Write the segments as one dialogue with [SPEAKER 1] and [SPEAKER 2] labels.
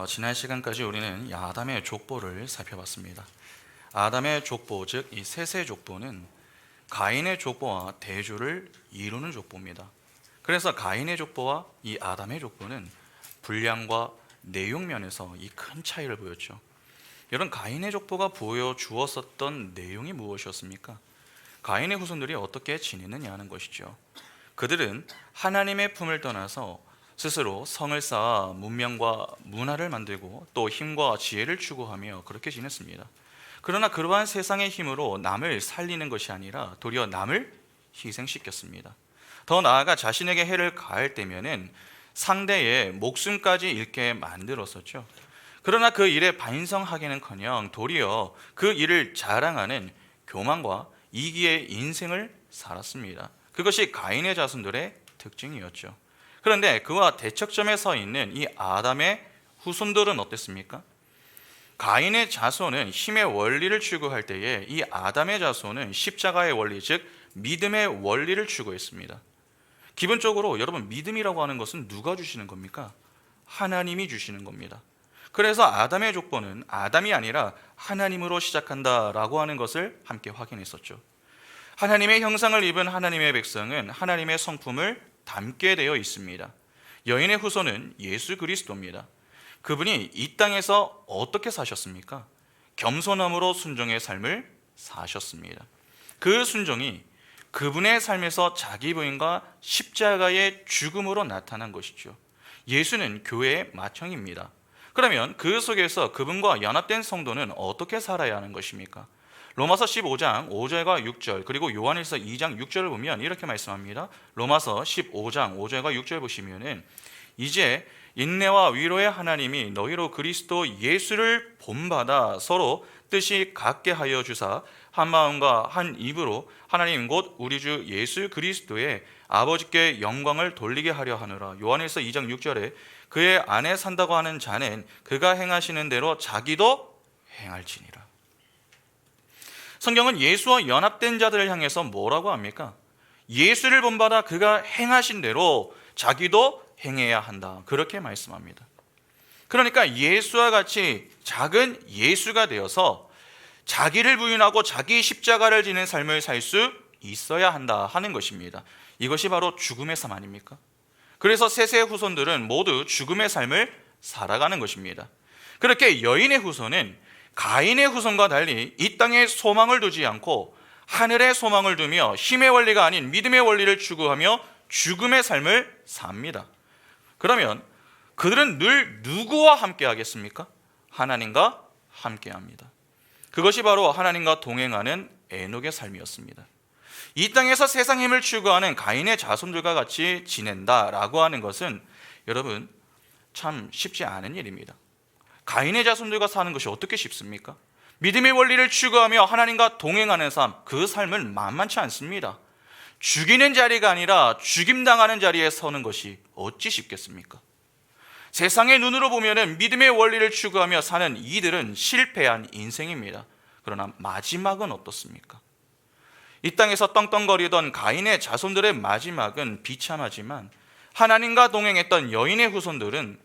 [SPEAKER 1] 지난 시간까지 우리는 아담의 족보를 살펴봤습니다. 아담의 족보, 즉 이 셋의 족보는 가인의 족보와 대조를 이루는 족보입니다. 그래서 가인의 족보와 이 아담의 족보는 분량과 내용 면에서 이 큰 차이를 보였죠. 여러분, 가인의 족보가 보여주었었던 내용이 무엇이었습니까? 가인의 후손들이 어떻게 지내느냐 하는 것이죠. 그들은 하나님의 품을 떠나서 스스로 성을 쌓아 문명과 문화를 만들고 또 힘과 지혜를 추구하며 그렇게 지냈습니다. 그러나 그러한 세상의 힘으로 남을 살리는 것이 아니라 도리어 남을 희생시켰습니다. 더 나아가 자신에게 해를 가할 때면은 상대의 목숨까지 잃게 만들었었죠. 그러나 그 일에 반성하기는커녕 도리어 그 일을 자랑하는 교만과 이기의 인생을 살았습니다. 그것이 가인의 자손들의 특징이었죠. 그런데 그와 대척점에 서 있는 이 아담의 후손들은 어땠습니까? 가인의 자손은 힘의 원리를 추구할 때에 이 아담의 자손은 십자가의 원리, 즉 믿음의 원리를 추구했습니다. 기본적으로 여러분, 믿음이라고 하는 것은 누가 주시는 겁니까? 하나님이 주시는 겁니다. 그래서 아담의 족보는 아담이 아니라 하나님으로 시작한다라고 하는 것을 함께 확인했었죠. 하나님의 형상을 입은 하나님의 백성은 하나님의 성품을 담게 되어 있습니다. 여인의 후손은 예수 그리스도입니다. 그분이 이 땅에서 어떻게 사셨습니까? 겸손함으로 순종의 삶을 사셨습니다. 그 순종이 그분의 삶에서 자기 부인과 십자가의 죽음으로 나타난 것이죠. 예수는 교회의 맏형입니다. 그러면 그 속에서 그분과 연합된 성도는 어떻게 살아야 하는 것입니까? 로마서 15장 5절과 6절 그리고 요한일서 2장 6절을 보면 이렇게 말씀합니다. 로마서 15장 5절과 6절 보시면은 이제 인내와 위로의 하나님이 너희로 그리스도 예수를 본받아 서로 뜻이 같게 하여 주사 한 마음과 한 입으로 하나님 곧 우리 주 예수 그리스도의 아버지께 영광을 돌리게 하려 하느라. 요한일서 2장 6절에 그의 안에 산다고 하는 자는 그가 행하시는 대로 자기도 행할지니라. 성경은 예수와 연합된 자들을 향해서 뭐라고 합니까? 예수를 본받아 그가 행하신 대로 자기도 행해야 한다. 그렇게 말씀합니다. 그러니까 예수와 같이 작은 예수가 되어서 자기를 부인하고 자기 십자가를 지는 삶을 살 수 있어야 한다 하는 것입니다. 이것이 바로 죽음의 삶 아닙니까? 그래서 셋의 후손들은 모두 죽음의 삶을 살아가는 것입니다. 그렇게 여인의 후손은 가인의 후손과 달리 이 땅에 소망을 두지 않고 하늘에 소망을 두며 힘의 원리가 아닌 믿음의 원리를 추구하며 죽음의 삶을 삽니다. 그러면 그들은 늘 누구와 함께 하겠습니까? 하나님과 함께 합니다. 그것이 바로 하나님과 동행하는 에녹의 삶이었습니다. 이 땅에서 세상 힘을 추구하는 가인의 자손들과 같이 지낸다라고 하는 것은 여러분 참 쉽지 않은 일입니다. 가인의 자손들과 사는 것이 어떻게 쉽습니까? 믿음의 원리를 추구하며 하나님과 동행하는 삶, 그 삶은 만만치 않습니다. 죽이는 자리가 아니라 죽임당하는 자리에 서는 것이 어찌 쉽겠습니까? 세상의 눈으로 보면 믿음의 원리를 추구하며 사는 이들은 실패한 인생입니다. 그러나 마지막은 어떻습니까? 이 땅에서 떵떵거리던 가인의 자손들의 마지막은 비참하지만 하나님과 동행했던 여인의 후손들은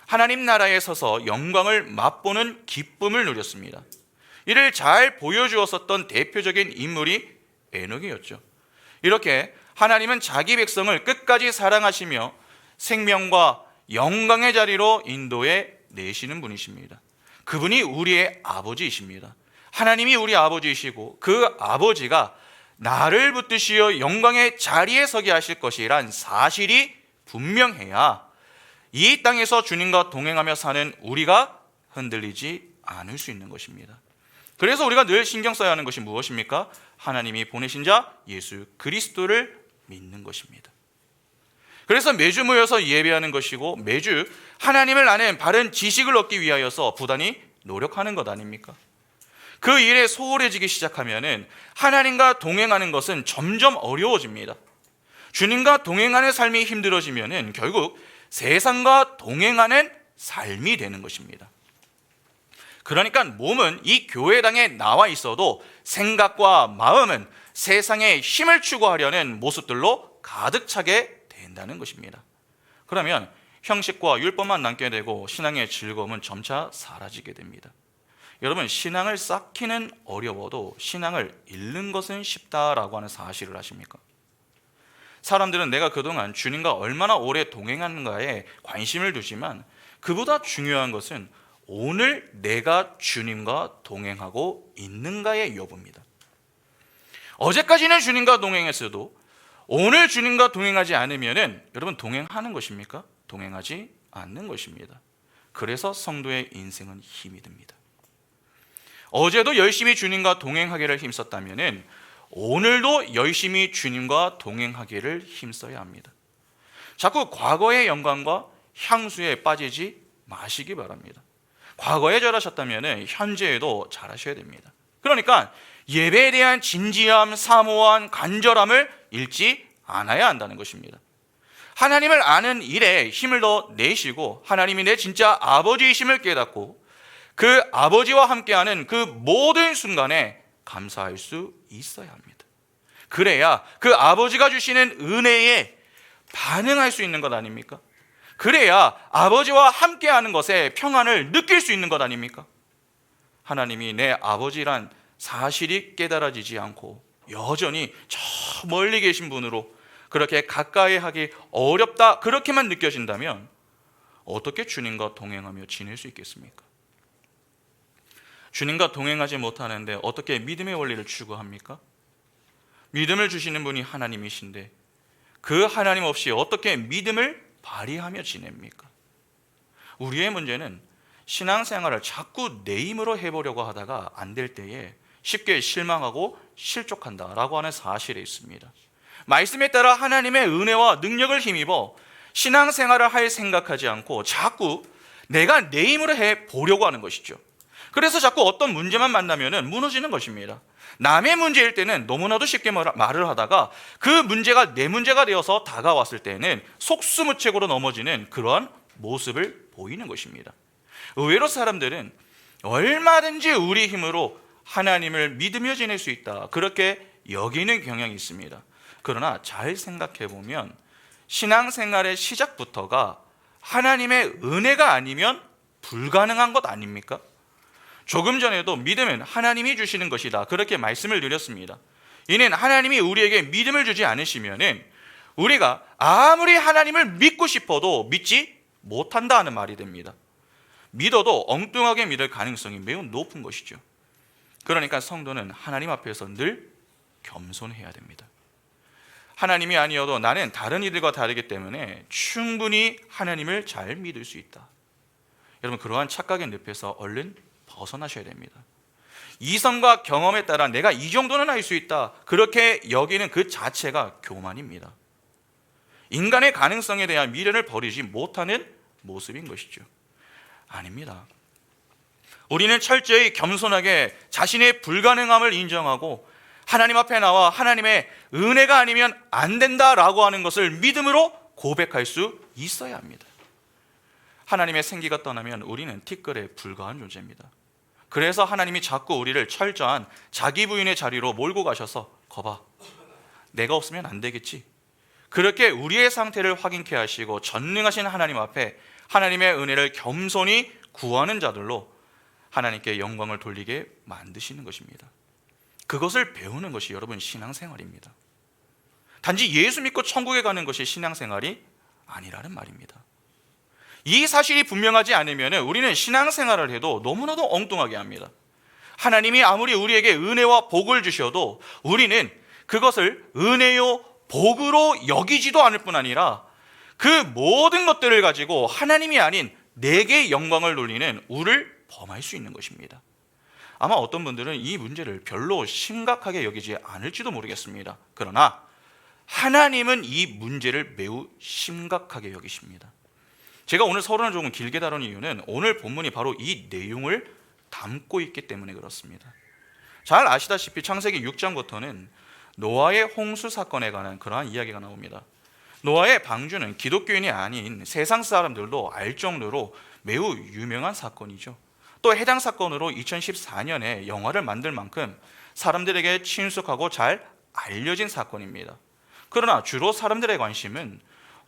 [SPEAKER 1] 하나님 나라에 서서 영광을 맛보는 기쁨을 누렸습니다. 이를 잘 보여주었었던 대표적인 인물이 에녹이었죠. 이렇게 하나님은 자기 백성을 끝까지 사랑하시며 생명과 영광의 자리로 인도해 내시는 분이십니다. 그분이 우리의 아버지이십니다. 하나님이 우리 아버지이시고 그 아버지가 나를 붙드시어 영광의 자리에 서게 하실 것이란 사실이 분명해야 이 땅에서 주님과 동행하며 사는 우리가 흔들리지 않을 수 있는 것입니다. 그래서 우리가 늘 신경 써야 하는 것이 무엇입니까? 하나님이 보내신 자 예수 그리스도를 믿는 것입니다. 그래서 매주 모여서 예배하는 것이고 매주 하나님을 아는 바른 지식을 얻기 위하여서 부단히 노력하는 것 아닙니까? 그 일에 소홀해지기 시작하면 하나님과 동행하는 것은 점점 어려워집니다. 주님과 동행하는 삶이 힘들어지면 결국 세상과 동행하는 삶이 되는 것입니다. 그러니까 몸은 이 교회당에 나와 있어도 생각과 마음은 세상의 힘을 추구하려는 모습들로 가득 차게 된다는 것입니다. 그러면 형식과 율법만 남게 되고 신앙의 즐거움은 점차 사라지게 됩니다. 여러분, 신앙을 쌓기는 어려워도 신앙을 잃는 것은 쉽다라고 하는 사실을 아십니까? 사람들은 내가 그동안 주님과 얼마나 오래 동행하는가에 관심을 두지만 그보다 중요한 것은 오늘 내가 주님과 동행하고 있는가의 여부입니다. 어제까지는 주님과 동행했어도 오늘 주님과 동행하지 않으면 여러분 동행하는 것입니까? 동행하지 않는 것입니다. 그래서 성도의 인생은 힘이 듭니다. 어제도 열심히 주님과 동행하기를 힘썼다면 오늘도 열심히 주님과 동행하기를 힘써야 합니다. 자꾸 과거의 영광과 향수에 빠지지 마시기 바랍니다. 과거에 잘하셨다면 현재에도 잘하셔야 됩니다. 그러니까 예배에 대한 진지함, 사모함, 간절함을 잃지 않아야 한다는 것입니다. 하나님을 아는 일에 힘을 더 내시고 하나님이 내 진짜 아버지이심을 깨닫고 그 아버지와 함께하는 그 모든 순간에 감사할 수 있어야 합니다. 그래야 그 아버지가 주시는 은혜에 반응할 수 있는 것 아닙니까? 그래야 아버지와 함께하는 것에 평안을 느낄 수 있는 것 아닙니까? 하나님이 내 아버지란 사실이 깨달아지지 않고 여전히 저 멀리 계신 분으로 그렇게 가까이 하기 어렵다 그렇게만 느껴진다면 어떻게 주님과 동행하며 지낼 수 있겠습니까? 주님과 동행하지 못하는데 어떻게 믿음의 원리를 추구합니까? 믿음을 주시는 분이 하나님이신데 그 하나님 없이 어떻게 믿음을 발휘하며 지냅니까? 우리의 문제는 신앙생활을 자꾸 내 힘으로 해보려고 하다가 안 될 때에 쉽게 실망하고 실족한다라고 하는 사실에 있습니다. 말씀에 따라 하나님의 은혜와 능력을 힘입어 신앙생활을 할 생각하지 않고 자꾸 내가 내 힘으로 해보려고 하는 것이죠. 그래서 자꾸 어떤 문제만 만나면 무너지는 것입니다. 남의 문제일 때는 너무나도 쉽게 말을 하다가 그 문제가 내 문제가 되어서 다가왔을 때는 속수무책으로 넘어지는 그러한 모습을 보이는 것입니다. 의외로 사람들은 얼마든지 우리 힘으로 하나님을 믿으며 지낼 수 있다 그렇게 여기는 경향이 있습니다. 그러나 잘 생각해 보면 신앙생활의 시작부터가 하나님의 은혜가 아니면 불가능한 것 아닙니까? 조금 전에도 믿음은 하나님이 주시는 것이다 그렇게 말씀을 드렸습니다. 이는 하나님이 우리에게 믿음을 주지 않으시면 우리가 아무리 하나님을 믿고 싶어도 믿지 못한다 하는 말이 됩니다. 믿어도 엉뚱하게 믿을 가능성이 매우 높은 것이죠. 그러니까 성도는 하나님 앞에서 늘 겸손해야 됩니다. 하나님이 아니어도 나는 다른 이들과 다르기 때문에 충분히 하나님을 잘 믿을 수 있다. 여러분, 그러한 착각의 늪에서 얼른 벗어나셔야 됩니다. 이성과 경험에 따라 내가 이 정도는 할 수 있다 그렇게 여기는 그 자체가 교만입니다. 인간의 가능성에 대한 미련을 버리지 못하는 모습인 것이죠. 아닙니다. 우리는 철저히 겸손하게 자신의 불가능함을 인정하고 하나님 앞에 나와 하나님의 은혜가 아니면 안 된다라고 하는 것을 믿음으로 고백할 수 있어야 합니다. 하나님의 생기가 떠나면 우리는 티끌에 불과한 존재입니다. 그래서 하나님이 자꾸 우리를 철저한 자기 부인의 자리로 몰고 가셔서 거봐, 내가 없으면 안 되겠지. 그렇게 우리의 상태를 확인케 하시고 전능하신 하나님 앞에 하나님의 은혜를 겸손히 구하는 자들로 하나님께 영광을 돌리게 만드시는 것입니다. 그것을 배우는 것이 여러분 신앙생활입니다. 단지 예수 믿고 천국에 가는 것이 신앙생활이 아니라는 말입니다. 이 사실이 분명하지 않으면 우리는 신앙생활을 해도 너무나도 엉뚱하게 합니다. 하나님이 아무리 우리에게 은혜와 복을 주셔도 우리는 그것을 은혜요 복으로 여기지도 않을 뿐 아니라 그 모든 것들을 가지고 하나님이 아닌 내게 영광을 돌리는 우를 범할 수 있는 것입니다. 아마 어떤 분들은 이 문제를 별로 심각하게 여기지 않을지도 모르겠습니다. 그러나 하나님은 이 문제를 매우 심각하게 여기십니다. 제가 오늘 서론을 조금 길게 다룬 이유는 오늘 본문이 바로 이 내용을 담고 있기 때문에 그렇습니다. 잘 아시다시피 창세기 6장부터는 노아의 홍수 사건에 관한 그러한 이야기가 나옵니다. 노아의 방주는 기독교인이 아닌 세상 사람들도 알 정도로 매우 유명한 사건이죠. 또 해당 사건으로 2014년에 영화를 만들 만큼 사람들에게 친숙하고 잘 알려진 사건입니다. 그러나 주로 사람들의 관심은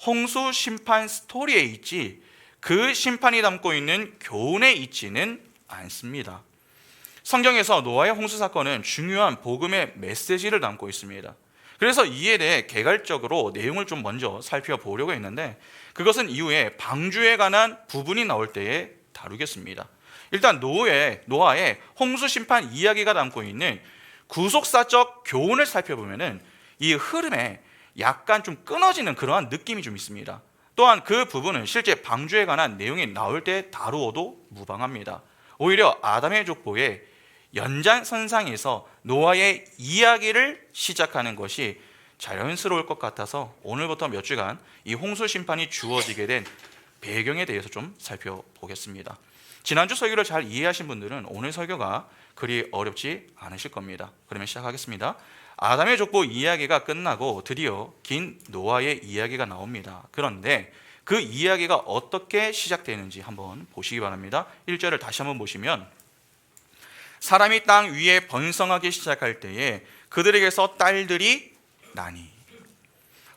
[SPEAKER 1] 홍수 심판 스토리에 있지 그 심판이 담고 있는 교훈에 있지는 않습니다. 성경에서 노아의 홍수 사건은 중요한 복음의 메시지를 담고 있습니다. 그래서 이에 대해 개괄적으로 내용을 좀 먼저 살펴보려고 했는데 그것은 이후에 방주에 관한 부분이 나올 때에 다루겠습니다. 일단 노아의 홍수 심판 이야기가 담고 있는 구속사적 교훈을 살펴보면은 이 흐름에 약간 좀 끊어지는 그러한 느낌이 좀 있습니다. 또한 그 부분은 실제 방주에 관한 내용이 나올 때 다루어도 무방합니다. 오히려 아담의 족보의 연장선상에서 노아의 이야기를 시작하는 것이 자연스러울 것 같아서 오늘부터 몇 주간 이 홍수 심판이 주어지게 된 배경에 대해서 좀 살펴보겠습니다. 지난주 설교를 잘 이해하신 분들은 오늘 설교가 그리 어렵지 않으실 겁니다. 그러면 시작하겠습니다. 아담의 족보 이야기가 끝나고 드디어 긴 노아의 이야기가 나옵니다. 그런데 그 이야기가 어떻게 시작되는지 한번 보시기 바랍니다. 1절을 다시 한번 보시면 사람이 땅 위에 번성하기 시작할 때에 그들에게서 딸들이 나니.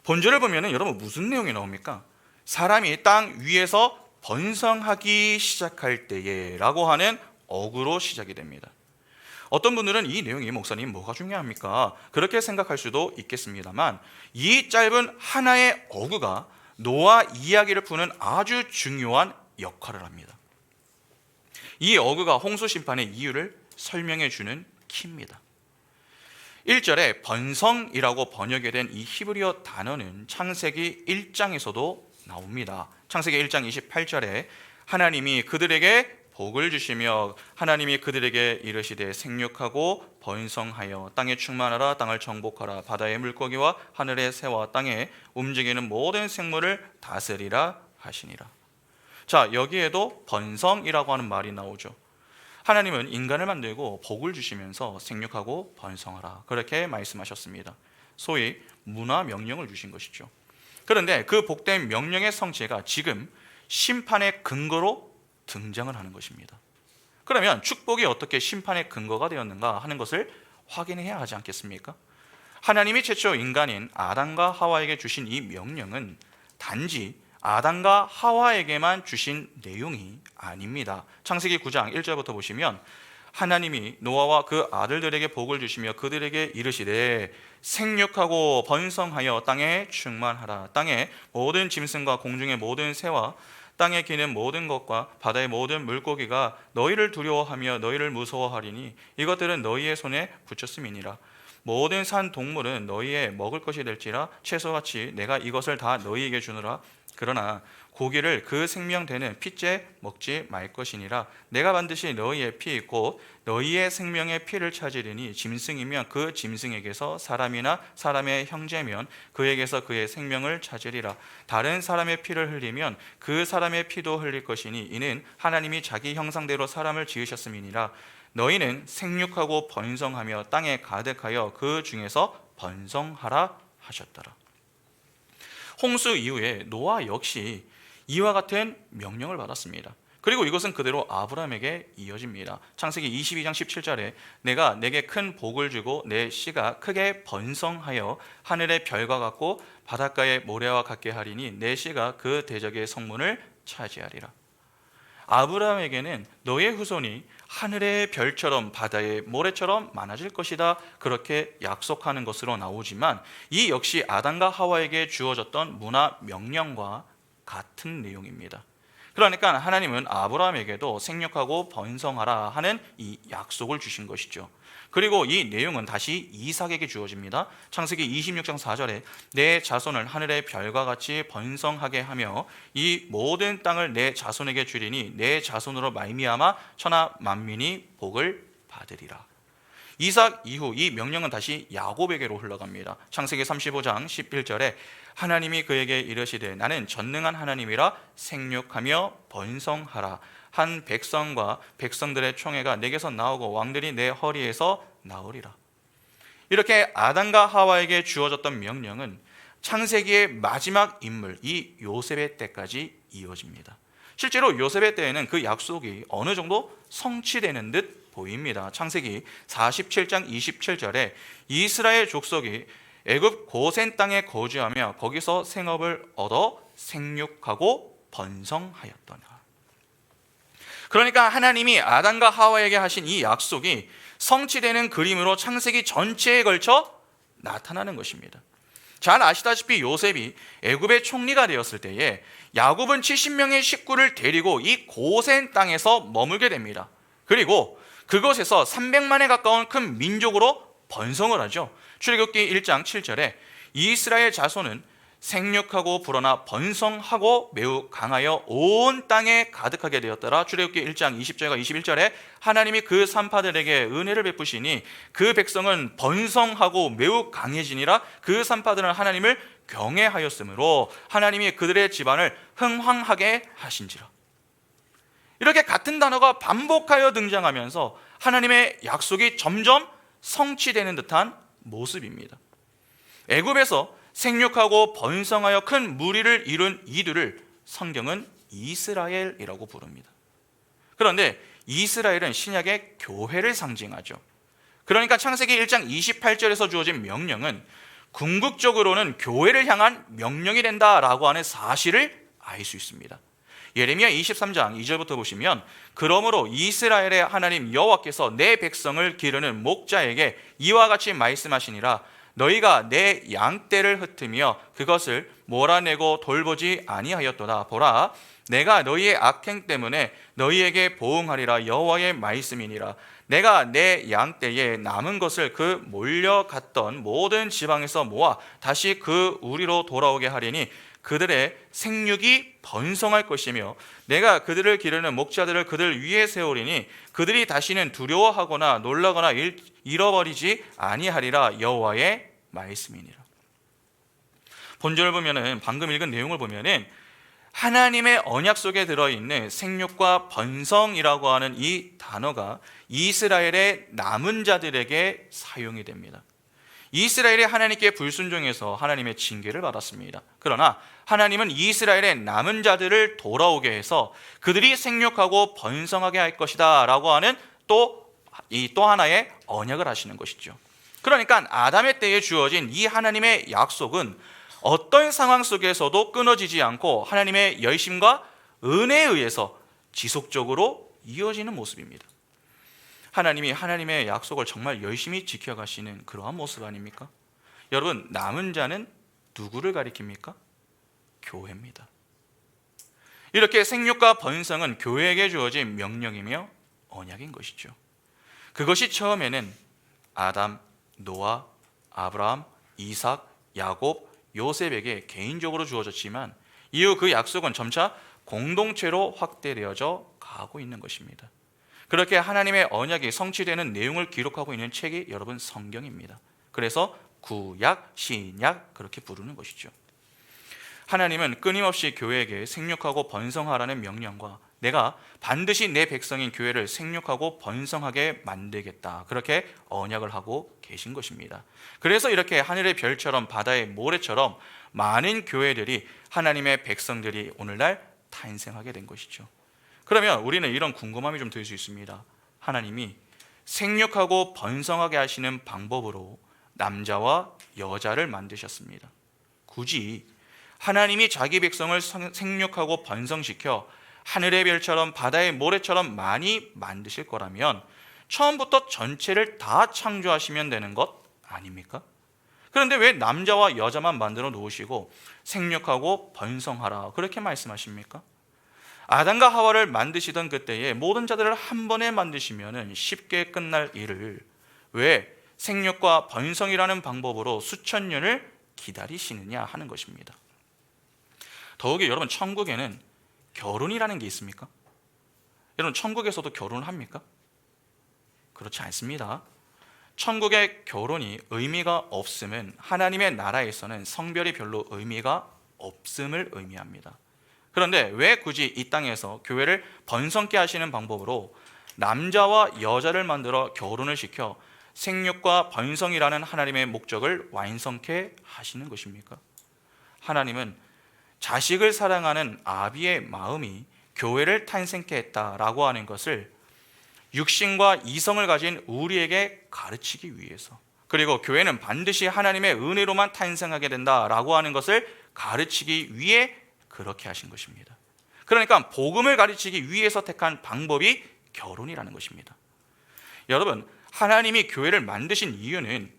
[SPEAKER 1] 본절을 보면 여러분 무슨 내용이 나옵니까? 사람이 땅 위에서 번성하기 시작할 때에 라고 하는 어구로 시작이 됩니다. 어떤 분들은 이 내용이 목사님 뭐가 중요합니까? 그렇게 생각할 수도 있겠습니다만 이 짧은 하나의 어구가 노아 이야기를 푸는 아주 중요한 역할을 합니다. 이 어구가 홍수 심판의 이유를 설명해 주는 키입니다. 1절에 번성이라고 번역이 된 이 히브리어 단어는 창세기 1장에서도 나옵니다. 창세기 1장 28절에 하나님이 그들에게 복을 주시며 하나님이 그들에게 이르시되 생육하고 번성하여 땅에 충만하라 땅을 정복하라 바다의 물고기와 하늘의 새와 땅에 움직이는 모든 생물을 다스리라 하시니라. 자, 여기에도 번성이라고 하는 말이 나오죠. 하나님은 인간을 만들고 복을 주시면서 생육하고 번성하라 그렇게 말씀하셨습니다. 소위 문화 명령을 주신 것이죠. 그런데 그 복된 명령의 성취가 지금 심판의 근거로 등장을 하는 것입니다. 그러면 축복이 어떻게 심판의 근거가 되었는가 하는 것을 확인해야 하지 않겠습니까? 하나님이 최초 인간인 아담과 하와에게 주신 이 명령은 단지 아담과 하와에게만 주신 내용이 아닙니다. 창세기 9장 1절부터 보시면 하나님이 노아와 그 아들들에게 복을 주시며 그들에게 이르시되 생육하고 번성하여 땅에 충만하라. 땅의 모든 짐승과 공중의 모든 새와 땅에 기는 모든 것과 바다의 모든 물고기가 너희를 두려워하며 너희를 무서워하리니 이것들은 너희의 손에 붙였음이니라. 모든 산 동물은 너희의 먹을 것이 될지라 채소같이 내가 이것을 다 너희에게 주노라. 그러나 고기를 그 생명되는 피째 먹지 말 것이니라. 내가 반드시 너희의 피 곧 너희의 생명의 피를 찾으리니 짐승이면 그 짐승에게서 사람이나 사람의 형제면 그에게서 그의 생명을 찾으리라. 다른 사람의 피를 흘리면 그 사람의 피도 흘릴 것이니 이는 하나님이 자기 형상대로 사람을 지으셨음이니라. 너희는 생육하고 번성하며 땅에 가득하여 그 중에서 번성하라 하셨더라. 홍수 이후에 노아 역시 이와 같은 명령을 받았습니다. 그리고 이것은 그대로 아브라함에게 이어집니다. 창세기 22장 17절에 내가 내게 큰 복을 주고 내 씨가 크게 번성하여 하늘의 별과 같고 바닷가의 모래와 같게 하리니 내 씨가 그 대적의 성문을 차지하리라. 아브라함에게는 너의 후손이 하늘의 별처럼 바다의 모래처럼 많아질 것이다 그렇게 약속하는 것으로 나오지만 이 역시 아담과 하와에게 주어졌던 문화 명령과 같은 내용입니다. 그러니까 하나님은 아브라함에게도 생육하고 번성하라 하는 이 약속을 주신 것이죠. 그리고 이 내용은 다시 이삭에게 주어집니다. 창세기 26장 4절에 내 자손을 하늘의 별과 같이 번성하게 하며 이 모든 땅을 내 자손에게 주리니 내 자손으로 말미암아 천하 만민이 복을 받으리라. 이삭 이후 이 명령은 다시 야곱에게로 흘러갑니다. 창세기 35장 11절에 하나님이 그에게 이르시되 나는 전능한 하나님이라 생육하며 번성하라. 한 백성과 백성들의 총회가 내게서 나오고 왕들이 내 허리에서 나오리라. 이렇게 아담과 하와에게 주어졌던 명령은 창세기의 마지막 인물 이 요셉의 때까지 이어집니다. 실제로 요셉의 때에는 그 약속이 어느 정도 성취되는 듯 보입니다. 창세기 47장 27절에 이스라엘 족속이 애굽 고센 땅에 거주하며 거기서 생업을 얻어 생육하고 번성하였더라. 그러니까 하나님이 아담과 하와에게 하신 이 약속이 성취되는 그림으로 창세기 전체에 걸쳐 나타나는 것입니다. 잘 아시다시피 요셉이 애굽의 총리가 되었을 때에 야곱은 70명의 식구를 데리고 이 고센 땅에서 머물게 됩니다. 그리고 그곳에서 300만에 가까운 큰 민족으로 번성을 하죠. 출애굽기 1장 7절에 이스라엘 자손은 생육하고 불어나 번성하고 매우 강하여 온 땅에 가득하게 되었더라. 출애굽기 1장 20절과 21절에 하나님이 그 산파들에게 은혜를 베푸시니 그 백성은 번성하고 매우 강해지니라. 그 산파들은 하나님을 경외하였으므로 하나님이 그들의 집안을 흥황하게 하신지라. 이렇게 같은 단어가 반복하여 등장하면서 하나님의 약속이 점점 성취되는 듯한 모습입니다. 애굽에서 생육하고 번성하여 큰 무리를 이룬 이들을 성경은 이스라엘이라고 부릅니다. 그런데 이스라엘은 신약의 교회를 상징하죠. 그러니까 창세기 1장 28절에서 주어진 명령은 궁극적으로는 교회를 향한 명령이 된다라고 하는 사실을 알 수 있습니다. 예레미야 23장 2절부터 보시면 그러므로 이스라엘의 하나님 여호와께서 내 백성을 기르는 목자에게 이와 같이 말씀하시니라. 너희가 내 양떼를 흩으며 그것을 몰아내고 돌보지 아니하였도다. 보라, 내가 너희의 악행 때문에 너희에게 보응하리라. 여호와의 말씀이니라. 내가 내 양떼에 남은 것을 그 몰려갔던 모든 지방에서 모아 다시 그 우리로 돌아오게 하리니 그들의 생육이 번성할 것이며 내가 그들을 기르는 목자들을 그들 위에 세우리니 그들이 다시는 두려워하거나 놀라거나 잃어버리지 아니하리라. 여호와의 말씀이니라. 본절을 보면은 방금 읽은 내용을 보면은 하나님의 언약 속에 들어있는 생육과 번성이라고 하는 이 단어가 이스라엘의 남은 자들에게 사용이 됩니다. 이스라엘이 하나님께 불순종해서 하나님의 징계를 받았습니다. 그러나 하나님은 이스라엘의 남은 자들을 돌아오게 해서 그들이 생육하고 번성하게 할 것이다 라고 하는 또 하나의 언약을 하시는 것이죠. 그러니까 아담의 때에 주어진 이 하나님의 약속은 어떤 상황 속에서도 끊어지지 않고 하나님의 열심과 은혜에 의해서 지속적으로 이어지는 모습입니다. 하나님이 하나님의 약속을 정말 열심히 지켜가시는 그러한 모습 아닙니까? 여러분, 남은 자는 누구를 가리킵니까? 교회입니다. 이렇게 생육과 번성은 교회에게 주어진 명령이며 언약인 것이죠. 그것이 처음에는 아담, 노아, 아브라함, 이삭, 야곱, 요셉에게 개인적으로 주어졌지만 이후 그 약속은 점차 공동체로 확대되어져 가고 있는 것입니다. 그렇게 하나님의 언약이 성취되는 내용을 기록하고 있는 책이 여러분 성경입니다. 그래서 구약, 신약 그렇게 부르는 것이죠. 하나님은 끊임없이 교회에게 생육하고 번성하라는 명령과 내가 반드시 내 백성인 교회를 생육하고 번성하게 만들겠다 그렇게 언약을 하고 계신 것입니다. 그래서 이렇게 하늘의 별처럼 바다의 모래처럼 많은 교회들이 하나님의 백성들이 오늘날 탄생하게 된 것이죠. 그러면 우리는 이런 궁금함이 좀 들 수 있습니다. 하나님이 생육하고 번성하게 하시는 방법으로 남자와 여자를 만드셨습니다. 굳이 하나님이 자기 백성을 생육하고 번성시켜 하늘의 별처럼 바다의 모래처럼 많이 만드실 거라면 처음부터 전체를 다 창조하시면 되는 것 아닙니까? 그런데 왜 남자와 여자만 만들어 놓으시고 생육하고 번성하라 그렇게 말씀하십니까? 아담과 하와를 만드시던 그때에 모든 자들을 한 번에 만드시면 쉽게 끝날 일을 왜 생육과 번성이라는 방법으로 수천 년을 기다리시느냐 하는 것입니다. 더욱이 여러분, 천국에는 결혼이라는 게 있습니까? 여러분, 천국에서도 결혼을 합니까? 그렇지 않습니다. 천국의 결혼이 의미가 없음은 하나님의 나라에서는 성별이 별로 의미가 없음을 의미합니다. 그런데 왜 굳이 이 땅에서 교회를 번성케 하시는 방법으로 남자와 여자를 만들어 결혼을 시켜 생육과 번성이라는 하나님의 목적을 완성케 하시는 것입니까? 하나님은 자식을 사랑하는 아비의 마음이 교회를 탄생케 했다라고 하는 것을 육신과 이성을 가진 우리에게 가르치기 위해서 그리고 교회는 반드시 하나님의 은혜로만 탄생하게 된다라고 하는 것을 가르치기 위해 그렇게 하신 것입니다. 그러니까 복음을 가르치기 위해서 택한 방법이 결혼이라는 것입니다. 여러분, 하나님이 교회를 만드신 이유는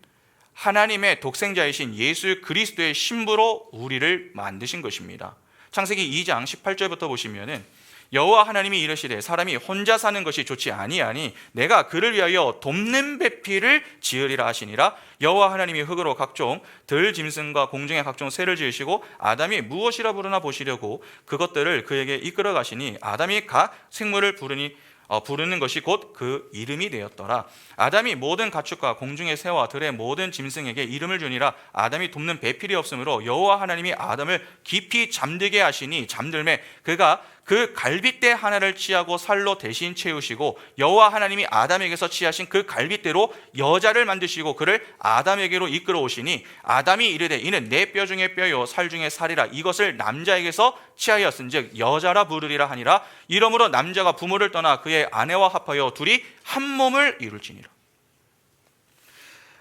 [SPEAKER 1] 하나님의 독생자이신 예수 그리스도의 신부로 우리를 만드신 것입니다. 창세기 2장 18절부터 보시면은 여호와 하나님이 이르시되 사람이 혼자 사는 것이 좋지 아니하니 내가 그를 위하여 돕는 배필을 지으리라 하시니라. 여호와 하나님이 흙으로 각종 들 짐승과 공중의 각종 새를 지으시고 아담이 무엇이라 부르나 보시려고 그것들을 그에게 이끌어 가시니 아담이 각 생물을 부르는 것이 곧 그 이름이 되었더라. 아담이 모든 가축과 공중의 새와 들의 모든 짐승에게 이름을 주니라. 아담이 돕는 배필이 없으므로 여호와 하나님이 아담을 깊이 잠들게 하시니 잠들매 그가 그 갈빗대 하나를 취하고 살로 대신 채우시고 여호와 하나님이 아담에게서 취하신 그 갈빗대로 여자를 만드시고 그를 아담에게로 이끌어 오시니 아담이 이르되 이는 내 뼈 중에 뼈요 살 중에 살이라. 이것을 남자에게서 취하였은즉 여자라 부르리라 하니라. 이러므로 남자가 부모를 떠나 그의 아내와 합하여 둘이 한 몸을 이룰지니라.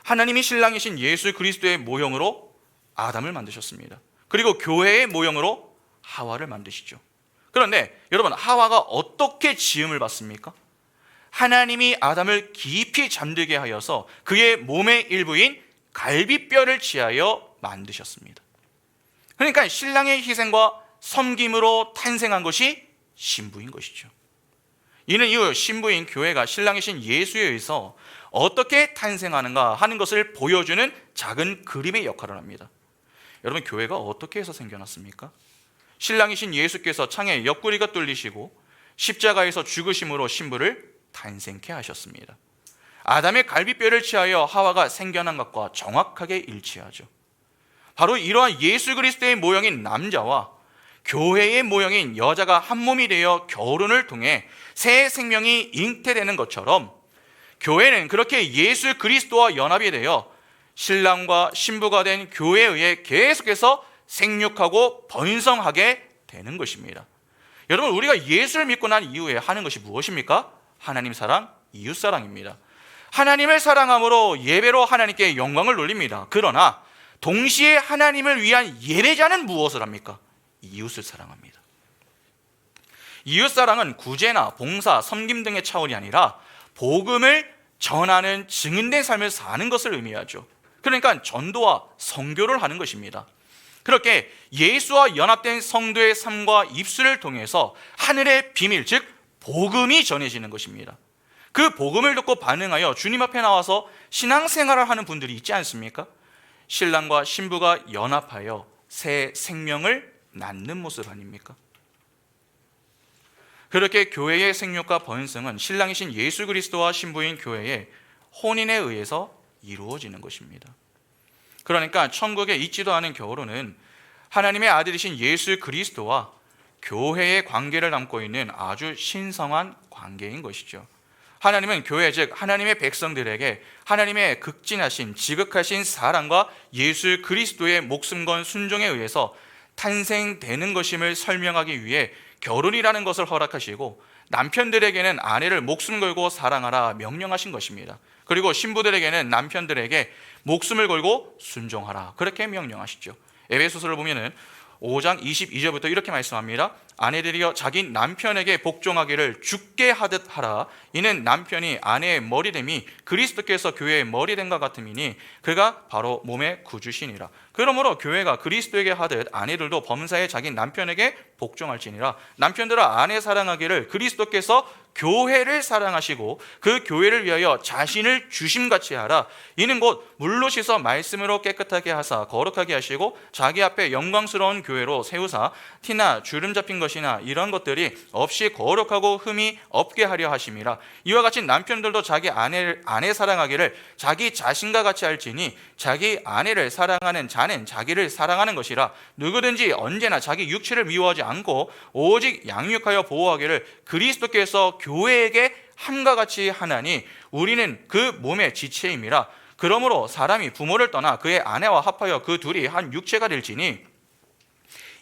[SPEAKER 1] 하나님이 신랑이신 예수 그리스도의 모형으로 아담을 만드셨습니다. 그리고 교회의 모형으로 하와를 만드시죠. 그런데 여러분, 하와가 어떻게 지음을 받습니까? 하나님이 아담을 깊이 잠들게 하여서 그의 몸의 일부인 갈비뼈를 취하여 만드셨습니다. 그러니까 신랑의 희생과 섬김으로 탄생한 것이 신부인 것이죠. 이는 이후 신부인 교회가 신랑이신 예수에 의해서 어떻게 탄생하는가 하는 것을 보여주는 작은 그림의 역할을 합니다. 여러분, 교회가 어떻게 해서 생겨났습니까? 신랑이신 예수께서 창에 옆구리가 뚫리시고 십자가에서 죽으심으로 신부를 탄생케 하셨습니다. 아담의 갈비뼈를 취하여 하와가 생겨난 것과 정확하게 일치하죠. 바로 이러한 예수 그리스도의 모형인 남자와 교회의 모형인 여자가 한 몸이 되어 결혼을 통해 새 생명이 잉태되는 것처럼 교회는 그렇게 예수 그리스도와 연합이 되어 신랑과 신부가 된 교회에 의해 계속해서 생육하고 번성하게 되는 것입니다. 여러분, 우리가 예수를 믿고 난 이후에 하는 것이 무엇입니까? 하나님 사랑, 이웃 사랑입니다. 하나님을 사랑함으로 예배로 하나님께 영광을 돌립니다. 그러나 동시에 하나님을 위한 예배자는 무엇을 합니까? 이웃을 사랑합니다. 이웃 사랑은 구제나 봉사, 섬김 등의 차원이 아니라 복음을 전하는 증인된 삶을 사는 것을 의미하죠. 그러니까 전도와 선교를 하는 것입니다. 그렇게 예수와 연합된 성도의 삶과 입술을 통해서 하늘의 비밀, 즉 복음이 전해지는 것입니다. 그 복음을 듣고 반응하여 주님 앞에 나와서 신앙생활을 하는 분들이 있지 않습니까? 신랑과 신부가 연합하여 새 생명을 낳는 모습 아닙니까? 그렇게 교회의 생육과 번성은 신랑이신 예수 그리스도와 신부인 교회의 혼인에 의해서 이루어지는 것입니다. 그러니까 천국에 있지도 않은 결혼은 하나님의 아들이신 예수 그리스도와 교회의 관계를 담고 있는 아주 신성한 관계인 것이죠. 하나님은 교회, 즉 하나님의 백성들에게 하나님의 극진하신 지극하신 사랑과 예수 그리스도의 목숨 건 순종에 의해서 탄생되는 것임을 설명하기 위해 결혼이라는 것을 허락하시고 남편들에게는 아내를 목숨 걸고 사랑하라 명령하신 것입니다. 그리고 신부들에게는 남편들에게 목숨을 걸고 순종하라 그렇게 명령하시죠. 에베소서를 보면은 5장 22절부터 이렇게 말씀합니다. 아내들이여 자기 남편에게 복종하기를 주께 하듯 하라. 이는 남편이 아내의 머리됨이 그리스도께서 교회의 머리됨과 같음이니 그가 바로 몸의 구주시니라. 그러므로 교회가 그리스도에게 하듯 아내들도 범사에 자기 남편에게 복종할지니라. 남편들아 아내 사랑하기를 그리스도께서 교회를 사랑하시고 그 교회를 위하여 자신을 주심같이 하라. 이는 곧 물로 씻어 말씀으로 깨끗하게 하사 거룩하게 하시고 자기 앞에 영광스러운 교회로 세우사 티나 주름 잡힌 것이나 이런 것들이 없이 거룩하고 흠이 없게 하려 하심이라. 이와 같이 남편들도 자기 아내 사랑하기를 자기 자신과 같이 할지니 자기 아내를 사랑하는 자는 자기를 사랑하는 것이라. 누구든지 언제나 자기 육체를 미워하지 않고 오직 양육하여 보호하기를 그리스도께서 교회에게 함과 같이 하나니 우리는 그 몸의 지체임이라. 그러므로 사람이 부모를 떠나 그의 아내와 합하여 그 둘이 한 육체가 될지니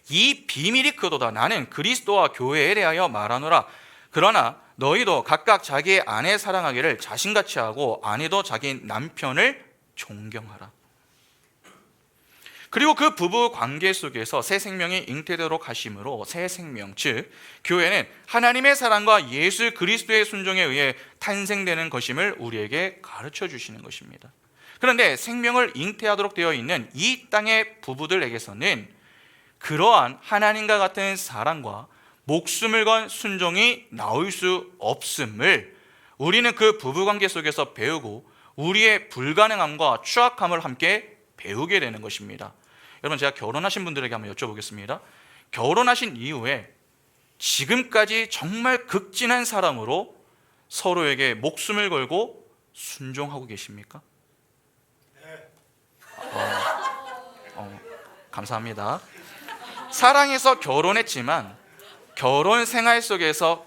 [SPEAKER 1] 이 비밀이 크도다. 나는 그리스도와 교회에 대하여 말하노라. 그러나 너희도 각각 자기의 아내 사랑하기를 자신같이 하고 아내도 자기 남편을 존경하라. 그리고 그 부부 관계 속에서 새 생명이 잉태되도록 하심으로 새 생명, 즉 교회는 하나님의 사랑과 예수 그리스도의 순종에 의해 탄생되는 것임을 우리에게 가르쳐 주시는 것입니다. 그런데 생명을 잉태하도록 되어 있는 이 땅의 부부들에게서는 그러한 하나님과 같은 사랑과 목숨을 건 순종이 나올 수 없음을 우리는 그 부부관계 속에서 배우고 우리의 불가능함과 추악함을 함께 배우게 되는 것입니다. 여러분, 제가 결혼하신 분들에게 한번 여쭤보겠습니다. 결혼하신 이후에 지금까지 정말 극진한 사랑으로 서로에게 목숨을 걸고 순종하고 계십니까? 감사합니다. 사랑해서 결혼했지만 결혼 생활 속에서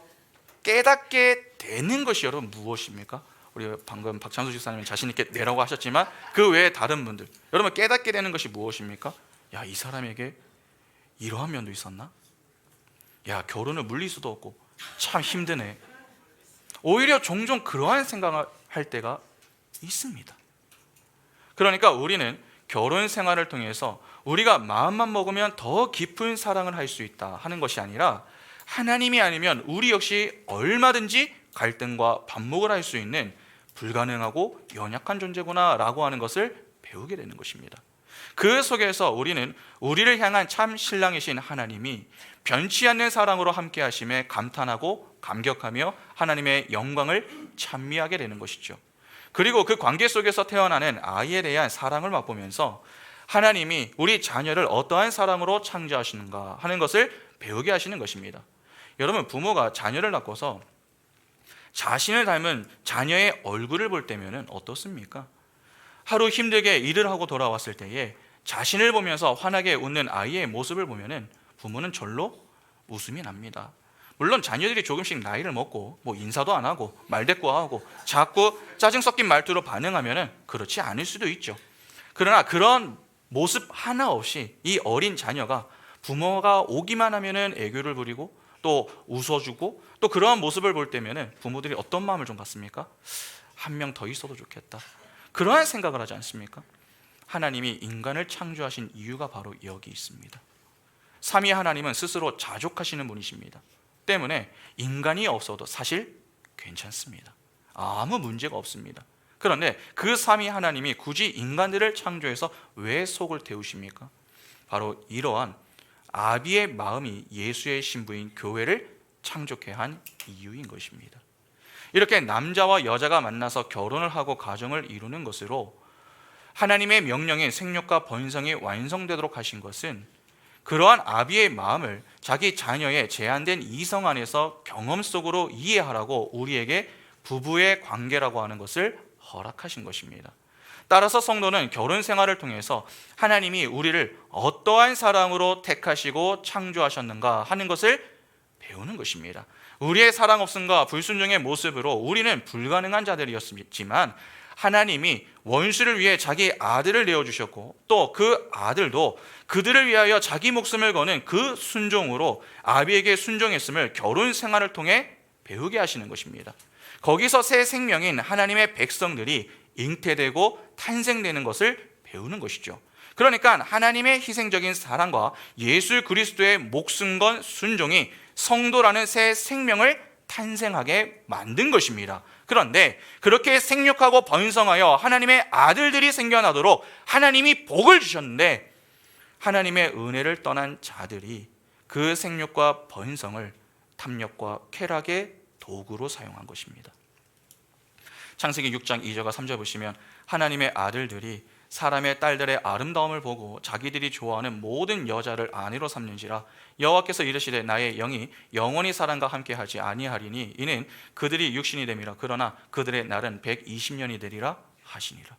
[SPEAKER 1] 깨닫게 되는 것이 여러분 무엇입니까? 우리 방금 박찬수 집사님이 자신 있게 내라고 하셨지만 그 외에 다른 분들, 여러분 깨닫게 되는 것이 무엇입니까? 야, 이 사람에게 이러한 면도 있었나? 야, 결혼을 물릴 수도 없고 참 힘드네. 오히려 종종 그러한 생각을 할 때가 있습니다. 그러니까 우리는 결혼 생활을 통해서 우리가 마음만 먹으면 더 깊은 사랑을 할 수 있다 하는 것이 아니라 하나님이 아니면 우리 역시 얼마든지 갈등과 반목을 할 수 있는 불가능하고 연약한 존재구나 라고 하는 것을 배우게 되는 것입니다. 그 속에서 우리는 우리를 향한 참 신랑이신 하나님이 변치 않는 사랑으로 함께 하심에 감탄하고 감격하며 하나님의 영광을 찬미하게 되는 것이죠. 그리고 그 관계 속에서 태어나는 아이에 대한 사랑을 맛보면서 하나님이 우리 자녀를 어떠한 사랑으로 창조하시는가 하는 것을 배우게 하시는 것입니다. 여러분, 부모가 자녀를 낳고서 자신을 닮은 자녀의 얼굴을 볼 때면 어떻습니까? 하루 힘들게 일을 하고 돌아왔을 때에 자신을 보면서 환하게 웃는 아이의 모습을 보면 부모는 절로 웃음이 납니다. 물론 자녀들이 조금씩 나이를 먹고 인사도 안 하고 말대꾸하고 자꾸 짜증 섞인 말투로 반응하면 그렇지 않을 수도 있죠. 그러나 그런 모습 하나 없이 이 어린 자녀가 부모가 오기만 하면 애교를 부리고 또 웃어주고 또 그러한 모습을 볼 때면 부모들이 어떤 마음을 좀 갖습니까? 한 명 더 있어도 좋겠다, 그러한 생각을 하지 않습니까? 하나님이 인간을 창조하신 이유가 바로 여기 있습니다. 삼위 하나님은 스스로 자족하시는 분이십니다. 때문에 인간이 없어도 사실 괜찮습니다. 아무 문제가 없습니다. 그런데 그 삼위 하나님이 굳이 인간들을 창조해서 왜 속을 태우십니까? 바로 이러한 아비의 마음이 예수의 신부인 교회를 창조케 한 이유인 것입니다. 이렇게 남자와 여자가 만나서 결혼을 하고 가정을 이루는 것으로 하나님의 명령인 생육과 번성이 완성되도록 하신 것은 그러한 아비의 마음을 자기 자녀의 제한된 이성 안에서 경험 속으로 이해하라고 우리에게 부부의 관계라고 하는 것을 허락하신 것입니다. 따라서 성도는 결혼 생활을 통해서 하나님이 우리를 어떠한 사랑으로 택하시고 창조하셨는가 하는 것을 배우는 것입니다. 우리의 사랑 없음과 불순종의 모습으로 우리는 불가능한 자들이었지만 하나님이 원수를 위해 자기 아들을 내어주셨고 또 그 아들도 그들을 위하여 자기 목숨을 거는 그 순종으로 아비에게 순종했음을 결혼 생활을 통해 배우게 하시는 것입니다. 거기서 새 생명인 하나님의 백성들이 잉태되고 탄생되는 것을 배우는 것이죠. 그러니까 하나님의 희생적인 사랑과 예수 그리스도의 목숨 건 순종이 성도라는 새 생명을 탄생하게 만든 것입니다. 그런데 그렇게 생육하고 번성하여 하나님의 아들들이 생겨나도록 하나님이 복을 주셨는데 하나님의 은혜를 떠난 자들이 그 생육과 번성을 탐욕과 쾌락의 도구로 사용한 것입니다. 창세기 6장 2절과 3절 보시면 하나님의 아들들이 사람의 딸들의 아름다움을 보고 자기들이 좋아하는 모든 여자를 아내로 삼는지라 여호와께서 이르시되 나의 영이 영원히 사람과 함께하지 아니하리니 이는 그들이 육신이 됨이라 그러나 그들의 날은 120년이 되리라 하시니라.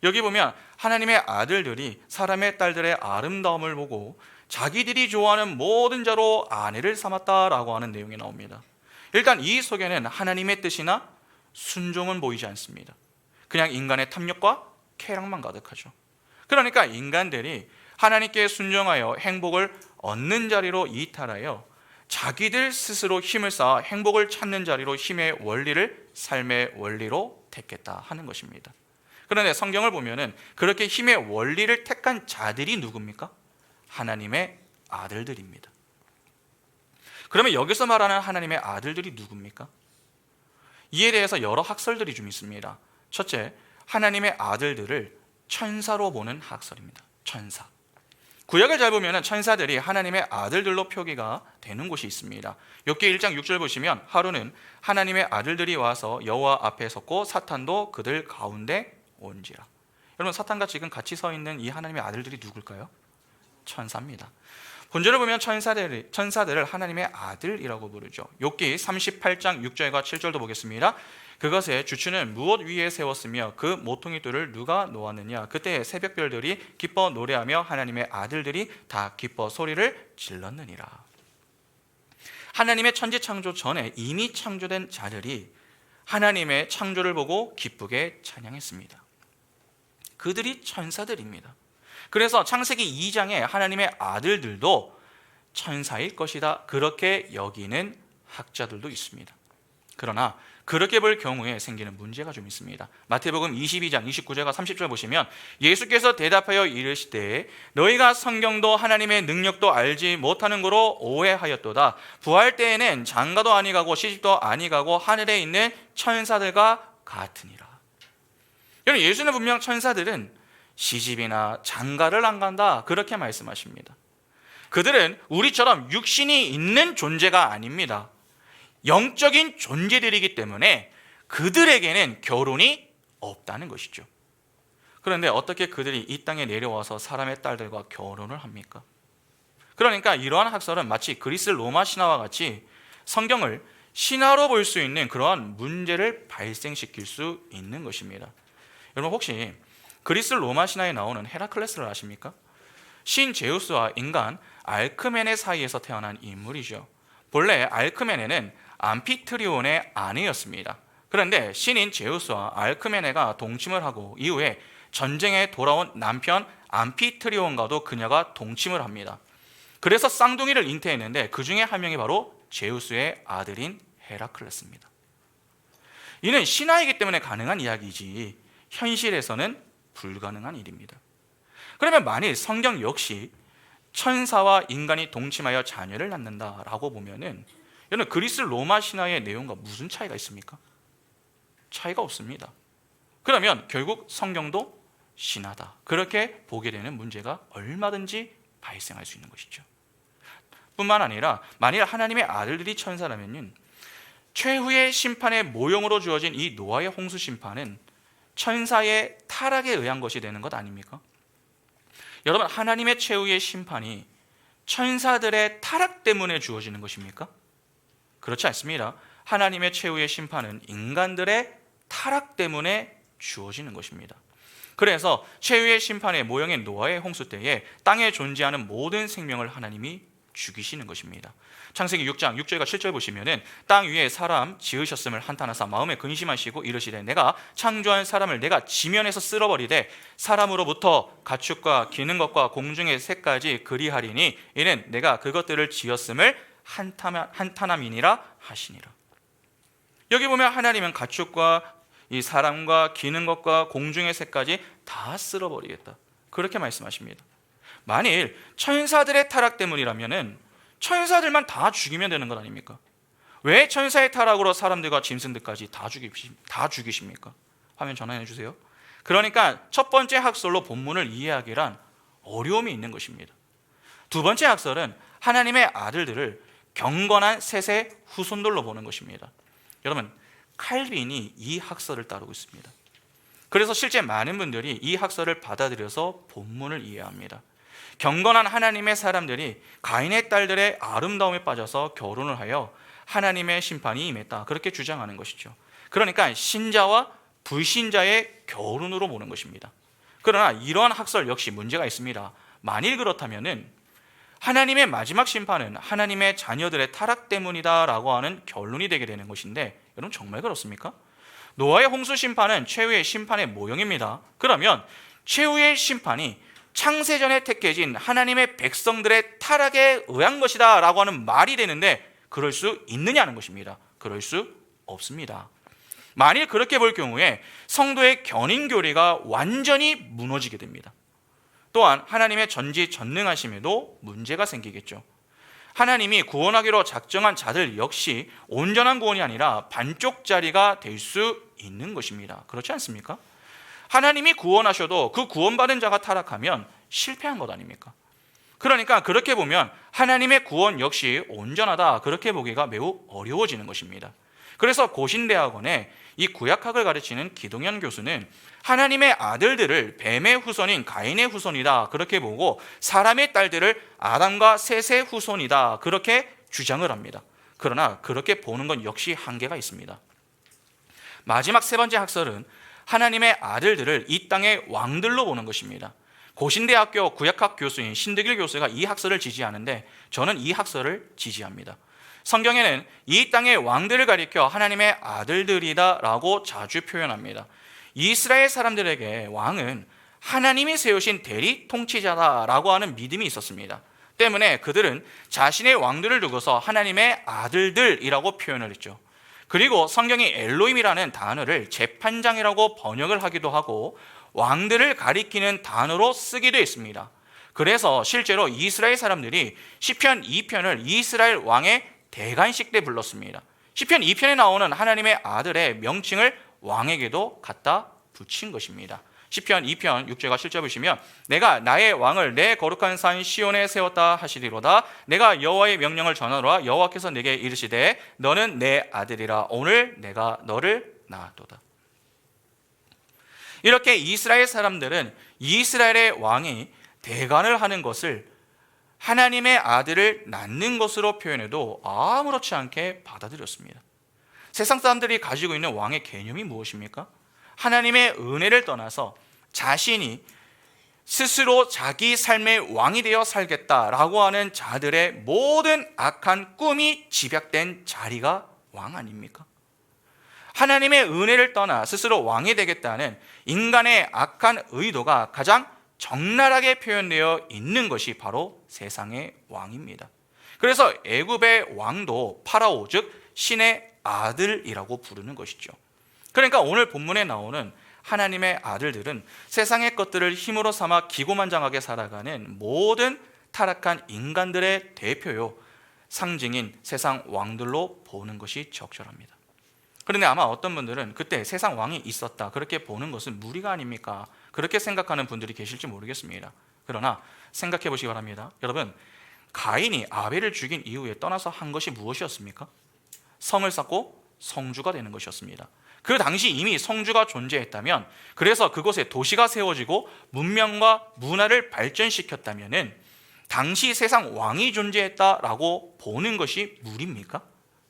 [SPEAKER 1] 여기 보면 하나님의 아들들이 사람의 딸들의 아름다움을 보고 자기들이 좋아하는 모든 자로 아내를 삼았다라고 하는 내용이 나옵니다. 일단 이 속에는 하나님의 뜻이나 순종은 보이지 않습니다. 그냥 인간의 탐욕과 쾌락만 가득하죠. 그러니까 인간들이 하나님께 순종하여 행복을 얻는 자리로 이탈하여 자기들 스스로 힘을 쌓아 행복을 찾는 자리로 힘의 원리를 삶의 원리로 택했다 하는 것입니다. 그런데 성경을 보면은 그렇게 힘의 원리를 택한 자들이 누굽니까? 하나님의 아들들입니다. 그러면 여기서 말하는 하나님의 아들들이 누굽니까? 이에 대해서 여러 학설들이 좀 있습니다. 첫째, 하나님의 아들들을 천사로 보는 학설입니다. 천사. 구약을 잘 보면 천사들이 하나님의 아들들로 표기가 되는 곳이 있습니다. 욥기 1장 6절 보시면 하루는 하나님의 아들들이 와서 여호와 앞에 섰고 사탄도 그들 가운데 온지라. 여러분, 사탄과 지금 같이 서 있는 이 하나님의 아들들이 누굴까요? 천사입니다. 본절을 보면 천사들을 하나님의 아들이라고 부르죠. 욥기 38장 6절과 7절도 보겠습니다. 그것의 주추는 무엇 위에 세웠으며 그 모퉁이 돌을 누가 놓았느냐. 그때 새벽별들이 기뻐 노래하며 하나님의 아들들이 다 기뻐 소리를 질렀느니라. 하나님의 천지 창조 전에 이미 창조된 자들이 하나님의 창조를 보고 기쁘게 찬양했습니다. 그들이 천사들입니다. 그래서 창세기 2장에 하나님의 아들들도 천사일 것이다, 그렇게 여기는 학자들도 있습니다. 그러나 그렇게 볼 경우에 생기는 문제가 좀 있습니다. 마태복음 22장 29절과 30절 보시면 예수께서 대답하여 이르시되 너희가 성경도 하나님의 능력도 알지 못하는 거로 오해하였도다. 부활 때에는 장가도 아니 가고 시집도 아니 가고 하늘에 있는 천사들과 같으니라. 여러분, 예수는 분명 천사들은 시집이나 장가를 안 간다, 그렇게 말씀하십니다. 그들은 우리처럼 육신이 있는 존재가 아닙니다. 영적인 존재들이기 때문에 그들에게는 결혼이 없다는 것이죠. 그런데 어떻게 그들이 이 땅에 내려와서 사람의 딸들과 결혼을 합니까? 그러니까 이러한 학설은 마치 그리스 로마 신화와 같이 성경을 신화로 볼 수 있는 그러한 문제를 발생시킬 수 있는 것입니다. 여러분, 혹시 그리스 로마 신화에 나오는 헤라클레스를 아십니까? 신 제우스와 인간 알크메네 사이에서 태어난 인물이죠. 본래 알크메네는 암피트리온의 아내였습니다. 그런데 신인 제우스와 알크메네가 동침을 하고 이후에 전쟁에 돌아온 남편 암피트리온과도 그녀가 동침을 합니다. 그래서 쌍둥이를 잉태했는데 그 중에 한 명이 바로 제우스의 아들인 헤라클레스입니다. 이는 신화이기 때문에 가능한 이야기이지 현실에서는 불가능한 일입니다. 그러면 만일 성경 역시 천사와 인간이 동침하여 자녀를 낳는다라고 보면은 여러분, 그리스 로마 신화의 내용과 무슨 차이가 있습니까? 차이가 없습니다. 그러면 결국 성경도 신화다, 그렇게 보게 되는 문제가 얼마든지 발생할 수 있는 것이죠. 뿐만 아니라 만일 하나님의 아들들이 천사라면은 최후의 심판의 모형으로 주어진 이 노아의 홍수 심판은 천사의 타락에 의한 것이 되는 것 아닙니까? 여러분, 하나님의 최후의 심판이 천사들의 타락 때문에 주어지는 것입니까? 그렇지 않습니다. 하나님의 최후의 심판은 인간들의 타락 때문에 주어지는 것입니다. 그래서 최후의 심판의 모형인 노아의 홍수 때에 땅에 존재하는 모든 생명을 하나님이 죽이시는 것입니다. 창세기 6장 6절과 7절 보시면은 땅 위에 사람 지으셨음을 한탄하사 마음에 근심하시고 이르시되 내가 창조한 사람을 내가 지면에서 쓸어버리되 사람으로부터 가축과 기는 것과 공중의 새까지 그리하리니 이는 내가 그것들을 지었음을 한탄함이니라 하시니라. 여기 보면 하나님은 가축과 이 사람과 기는 것과 공중의 새까지 다 쓸어버리겠다, 그렇게 말씀하십니다. 만일 천사들의 타락 때문이라면은 천사들만 다 죽이면 되는 것 아닙니까? 왜 천사의 타락으로 사람들과 짐승들까지 다 죽이십니까? 화면 전환해 주세요. 그러니까 첫 번째 학설로 본문을 이해하기란 어려움이 있는 것입니다. 두 번째 학설은 하나님의 아들들을 경건한 셋의 후손들로 보는 것입니다. 여러분, 칼빈이 이 학설을 따르고 있습니다. 그래서 실제 많은 분들이 이 학설을 받아들여서 본문을 이해합니다. 경건한 하나님의 사람들이 가인의 딸들의 아름다움에 빠져서 결혼을 하여 하나님의 심판이 임했다, 그렇게 주장하는 것이죠. 그러니까 신자와 불신자의 결혼으로 보는 것입니다. 그러나 이러한 학설 역시 문제가 있습니다. 만일 그렇다면은 하나님의 마지막 심판은 하나님의 자녀들의 타락 때문이다라고 하는 결론이 되게 되는 것인데, 여러분, 정말 그렇습니까? 노아의 홍수 심판은 최후의 심판의 모형입니다. 그러면 최후의 심판이 창세전에 택해진 하나님의 백성들의 타락에 의한 것이다 라고 하는 말이 되는데 그럴 수 있느냐는 것입니다. 그럴 수 없습니다. 만일 그렇게 볼 경우에 성도의 견인교리가 완전히 무너지게 됩니다. 또한 하나님의 전지전능하심에도 문제가 생기겠죠. 하나님이 구원하기로 작정한 자들 역시 온전한 구원이 아니라 반쪽짜리가 될 수 있는 것입니다. 그렇지 않습니까? 하나님이 구원하셔도 그 구원받은 자가 타락하면 실패한 것 아닙니까? 그러니까 그렇게 보면 하나님의 구원 역시 온전하다, 그렇게 보기가 매우 어려워지는 것입니다. 그래서 고신대학원에 이 구약학을 가르치는 기동현 교수는 하나님의 아들들을 뱀의 후손인 가인의 후손이다, 그렇게 보고 사람의 딸들을 아담과 셋의 후손이다, 그렇게 주장을 합니다. 그러나 그렇게 보는 건 역시 한계가 있습니다. 마지막 세 번째 학설은 하나님의 아들들을 이 땅의 왕들로 보는 것입니다. 고신대학교 구약학 교수인 신득일 교수가 이 학설을 지지하는데 저는 이 학설을 지지합니다. 성경에는 이 땅의 왕들을 가리켜 하나님의 아들들이다 라고 자주 표현합니다. 이스라엘 사람들에게 왕은 하나님이 세우신 대리 통치자다라고 하는 믿음이 있었습니다. 때문에 그들은 자신의 왕들을 두고서 하나님의 아들들이라고 표현을 했죠. 그리고 성경이 엘로힘이라는 단어를 재판장이라고 번역을 하기도 하고 왕들을 가리키는 단어로 쓰기도 했습니다. 그래서 실제로 이스라엘 사람들이 시편 2편을 이스라엘 왕의 대관식 때 불렀습니다. 시편 2편에 나오는 하나님의 아들의 명칭을 왕에게도 갖다 붙인 것입니다. 시편 2편 6절과 7절 보시면 내가 나의 왕을 내 거룩한 산 시온에 세웠다 하시리로다. 내가 여호와의 명령을 전하노라. 여호와께서 내게 이르시되 너는 내 아들이라. 오늘 내가 너를 낳았도다. 이렇게 이스라엘 사람들은 이스라엘의 왕이 대관을 하는 것을 하나님의 아들을 낳는 것으로 표현해도 아무렇지 않게 받아들였습니다. 세상 사람들이 가지고 있는 왕의 개념이 무엇입니까? 하나님의 은혜를 떠나서 자신이 스스로 자기 삶의 왕이 되어 살겠다라고 하는 자들의 모든 악한 꿈이 집약된 자리가 왕 아닙니까? 하나님의 은혜를 떠나 스스로 왕이 되겠다는 인간의 악한 의도가 가장 적나라하게 표현되어 있는 것이 바로 세상의 왕입니다. 그래서 애굽의 왕도 파라오, 즉 신의 아들이라고 부르는 것이죠. 그러니까 오늘 본문에 나오는 하나님의 아들들은 세상의 것들을 힘으로 삼아 기고만장하게 살아가는 모든 타락한 인간들의 대표요 상징인 세상 왕들로 보는 것이 적절합니다. 그런데 아마 어떤 분들은 그때 세상 왕이 있었다, 그렇게 보는 것은 무리가 아닙니까? 그렇게 생각하는 분들이 계실지 모르겠습니다. 그러나 생각해 보시기 바랍니다. 여러분, 가인이 아벨을 죽인 이후에 떠나서 한 것이 무엇이었습니까? 성을 쌓고 성주가 되는 것이었습니다. 그 당시 이미 성주가 존재했다면, 그래서 그곳에 도시가 세워지고 문명과 문화를 발전시켰다면 당시 세상 왕이 존재했다라고 보는 것이 무리입니까?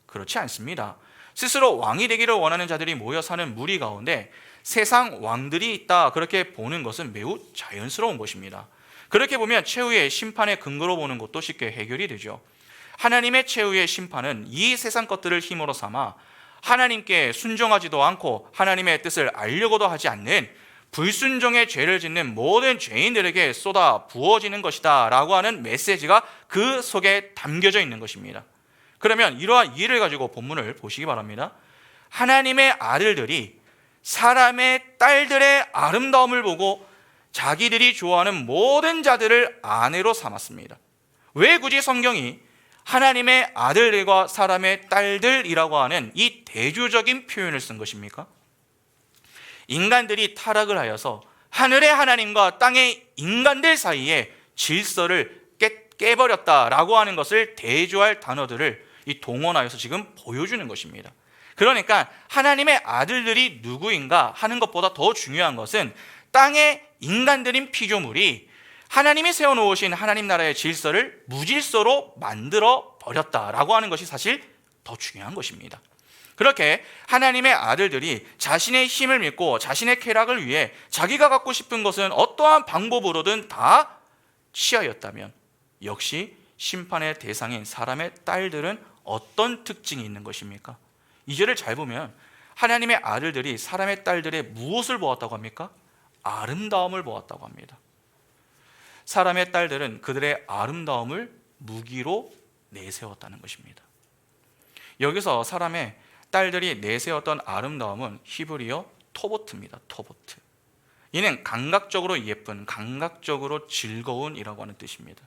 [SPEAKER 1] 그렇지 않습니다. 스스로 왕이 되기를 원하는 자들이 모여 사는 무리 가운데 세상 왕들이 있다, 그렇게 보는 것은 매우 자연스러운 것입니다. 그렇게 보면 최후의 심판의 근거로 보는 것도 쉽게 해결이 되죠. 하나님의 최후의 심판은 이 세상 것들을 힘으로 삼아 하나님께 순종하지도 않고 하나님의 뜻을 알려고도 하지 않는 불순종의 죄를 짓는 모든 죄인들에게 쏟아 부어지는 것이다 라고 하는 메시지가 그 속에 담겨져 있는 것입니다. 그러면 이러한 이해를 가지고 본문을 보시기 바랍니다. 하나님의 아들들이 사람의 딸들의 아름다움을 보고 자기들이 좋아하는 모든 자들을 아내로 삼았습니다. 왜 굳이 성경이 하나님의 아들들과 사람의 딸들이라고 하는 이 대조적인 표현을 쓴 것입니까? 인간들이 타락을 하여서 하늘의 하나님과 땅의 인간들 사이에 질서를 깨버렸다라고 하는 것을 대조할 단어들을 이 동원하여서 지금 보여주는 것입니다. 그러니까 하나님의 아들들이 누구인가 하는 것보다 더 중요한 것은 땅의 인간들인 피조물이 하나님이 세워놓으신 하나님 나라의 질서를 무질서로 만들어 버렸다라고 하는 것이 사실 더 중요한 것입니다. 그렇게 하나님의 아들들이 자신의 힘을 믿고 자신의 쾌락을 위해 자기가 갖고 싶은 것은 어떠한 방법으로든 다 취하였다면 역시 심판의 대상인 사람의 딸들은 어떤 특징이 있는 것입니까? 2절을 잘 보면 하나님의 아들들이 사람의 딸들의 무엇을 보았다고 합니까? 아름다움을 보았다고 합니다. 사람의 딸들은 그들의 아름다움을 무기로 내세웠다는 것입니다. 여기서 사람의 딸들이 내세웠던 아름다움은 히브리어 토보트입니다. 토보트. 이는 감각적으로 예쁜, 감각적으로 즐거운이라고 하는 뜻입니다.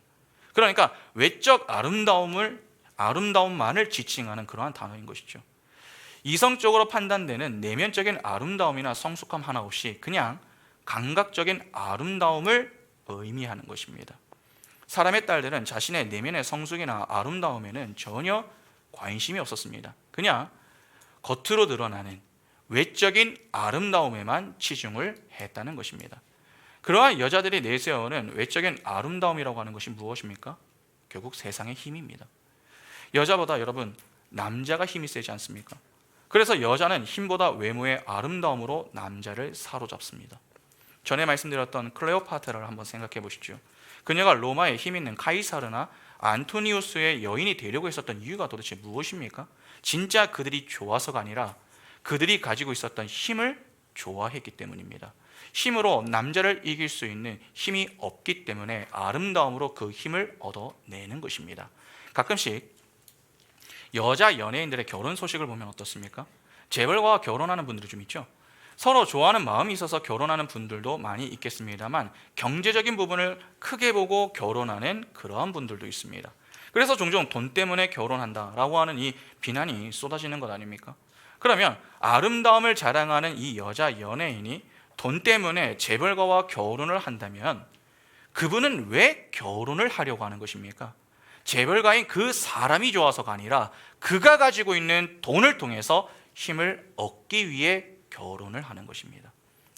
[SPEAKER 1] 그러니까 외적 아름다움만을 지칭하는 그러한 단어인 것이죠. 이성적으로 판단되는 내면적인 아름다움이나 성숙함 하나 없이 그냥 감각적인 아름다움을 의미하는 것입니다. 사람의 딸들은 자신의 내면의 성숙이나 아름다움에는 전혀 관심이 없었습니다. 그냥 겉으로 드러나는 외적인 아름다움에만 치중을 했다는 것입니다. 그러한 여자들이 내세우는 외적인 아름다움이라고 하는 것이 무엇입니까? 결국 세상의 힘입니다. 여자보다 여러분 남자가 힘이 세지 않습니까? 그래서 여자는 힘보다 외모의 아름다움으로 남자를 사로잡습니다. 전에 말씀드렸던 클레오파트라를 한번 생각해 보십시오. 그녀가 로마의 힘 있는 카이사르나 안토니우스의 여인이 되려고 했었던 이유가 도대체 무엇입니까? 진짜 그들이 좋아서가 아니라 그들이 가지고 있었던 힘을 좋아했기 때문입니다. 힘으로 남자를 이길 수 있는 힘이 없기 때문에 아름다움으로 그 힘을 얻어내는 것입니다. 가끔씩 여자 연예인들의 결혼 소식을 보면 어떻습니까? 재벌과 결혼하는 분들이 좀 있죠. 서로 좋아하는 마음이 있어서 결혼하는 분들도 많이 있겠습니다만 경제적인 부분을 크게 보고 결혼하는 그러한 분들도 있습니다. 그래서 종종 돈 때문에 결혼한다라고 하는 이 비난이 쏟아지는 것 아닙니까? 그러면 아름다움을 자랑하는 이 여자 연예인이 돈 때문에 재벌가와 결혼을 한다면 그분은 왜 결혼을 하려고 하는 것입니까? 재벌가인 그 사람이 좋아서가 아니라 그가 가지고 있는 돈을 통해서 힘을 얻기 위해 결혼을 하는 것입니다.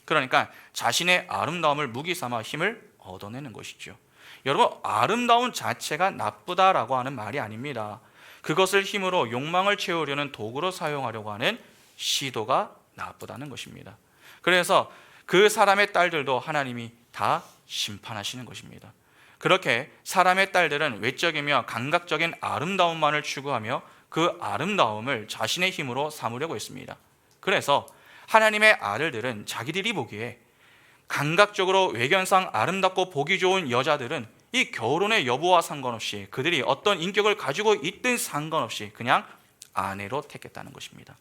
[SPEAKER 1] 그러니까 자신의 아름다움을 무기 삼아 힘을 얻어내는 것이죠. 여러분, 아름다움 자체가 나쁘다라고 하는 말이 아닙니다. 그것을 힘으로 욕망을 채우려는 도구로 사용하려고 하는 시도가 나쁘다는 것입니다. 그래서 그 사람의 딸들도 하나님이 다 심판하시는 것입니다. 그렇게 사람의 딸들은 외적이며 감각적인 아름다움만을 추구하며 그 아름다움을 자신의 힘으로 삼으려고 했습니다. 그래서 하나님의 아들들은 자기들이 보기에 감각적으로 외견상 아름답고 보기 좋은 여자들은 이 결혼의 여부와 상관없이 그들이 어떤 인격을 가지고 있든 상관없이 그냥 아내로 택했다는 것입니다.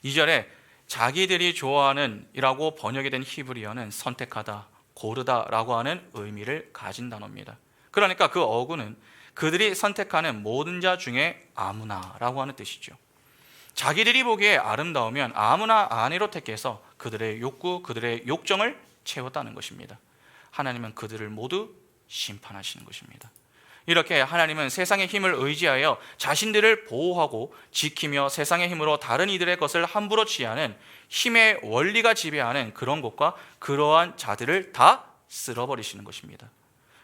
[SPEAKER 1] 2절에 자기들이 좋아하는 이라고 번역이 된 히브리어는 선택하다, 고르다라고 하는 의미를 가진 단어입니다. 그러니까 그 어구는 그들이 선택하는 모든 자 중에 아무나라고 하는 뜻이죠. 자기들이 보기에 아름다우면 아무나 아내로 택해서 그들의 욕구, 그들의 욕정을 채웠다는 것입니다. 하나님은 그들을 모두 심판하시는 것입니다. 이렇게 하나님은 세상의 힘을 의지하여 자신들을 보호하고 지키며 세상의 힘으로 다른 이들의 것을 함부로 취하는 힘의 원리가 지배하는 그런 것과 그러한 자들을 다 쓸어버리시는 것입니다.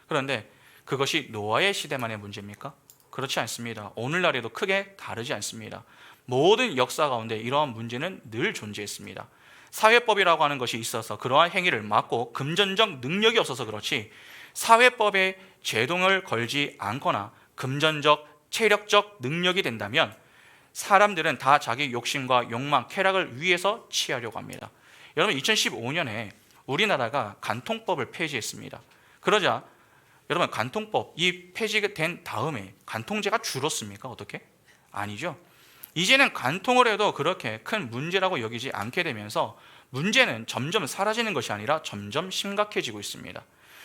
[SPEAKER 1] 그런데 그것이 노아의 시대만의 문제입니까? 그렇지 않습니다. 오늘날에도 크게 다르지 않습니다. 모든 역사 가운데 이러한 문제는 늘 존재했습니다. 사회법이라고 하는 것이 있어서 그러한 행위를 막고 금전적 능력이 없어서 그렇지 사회법에 제동을 걸지 않거나 금전적, 체력적 능력이 된다면 사람들은 다 자기 욕심과 욕망, 쾌락을 위해서 취하려고 합니다. 여러분 2015년에 우리나라가 간통법을 폐지했습니다. 그러자 여러분 간통법 이 폐지된 다음에 간통죄가 줄었습니까? 어떻게? 아니죠. 이제는 간통을 해도 그렇게 큰 문제라고 여기지 않게 되면서 문제는 점점 사라지는 것이 아니라 점점 심각해지고 있습니다.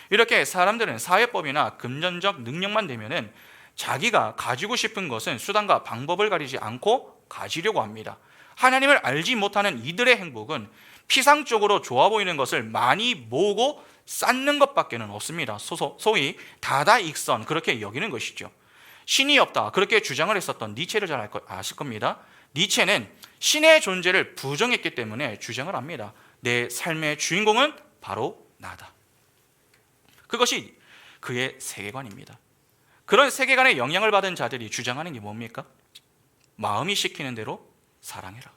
[SPEAKER 1] 이렇게 사람들은 사회법이나 금전적 능력만 되면은 자기가 가지고 싶은 것은 수단과 방법을 가리지 않고 가지려고 합니다. 하나님을 알지 못하는 이들의 행복은 피상적으로 좋아 보이는 것을 많이 모으고 쌓는 것밖에는 없습니다. 소위 다다익선 그렇게 여기는 것이죠. 신이 없다 그렇게 주장을 했었던 니체를 잘 아실 겁니다. 니체는 신의 존재를 부정했기 때문에 주장을 합니다. 내 삶의 주인공은 바로 나다. 그것이 그의 세계관입니다. 그런 세계관에 영향을 받은 자들이 주장하는 게 뭡니까? 마음이 시키는 대로 사랑해라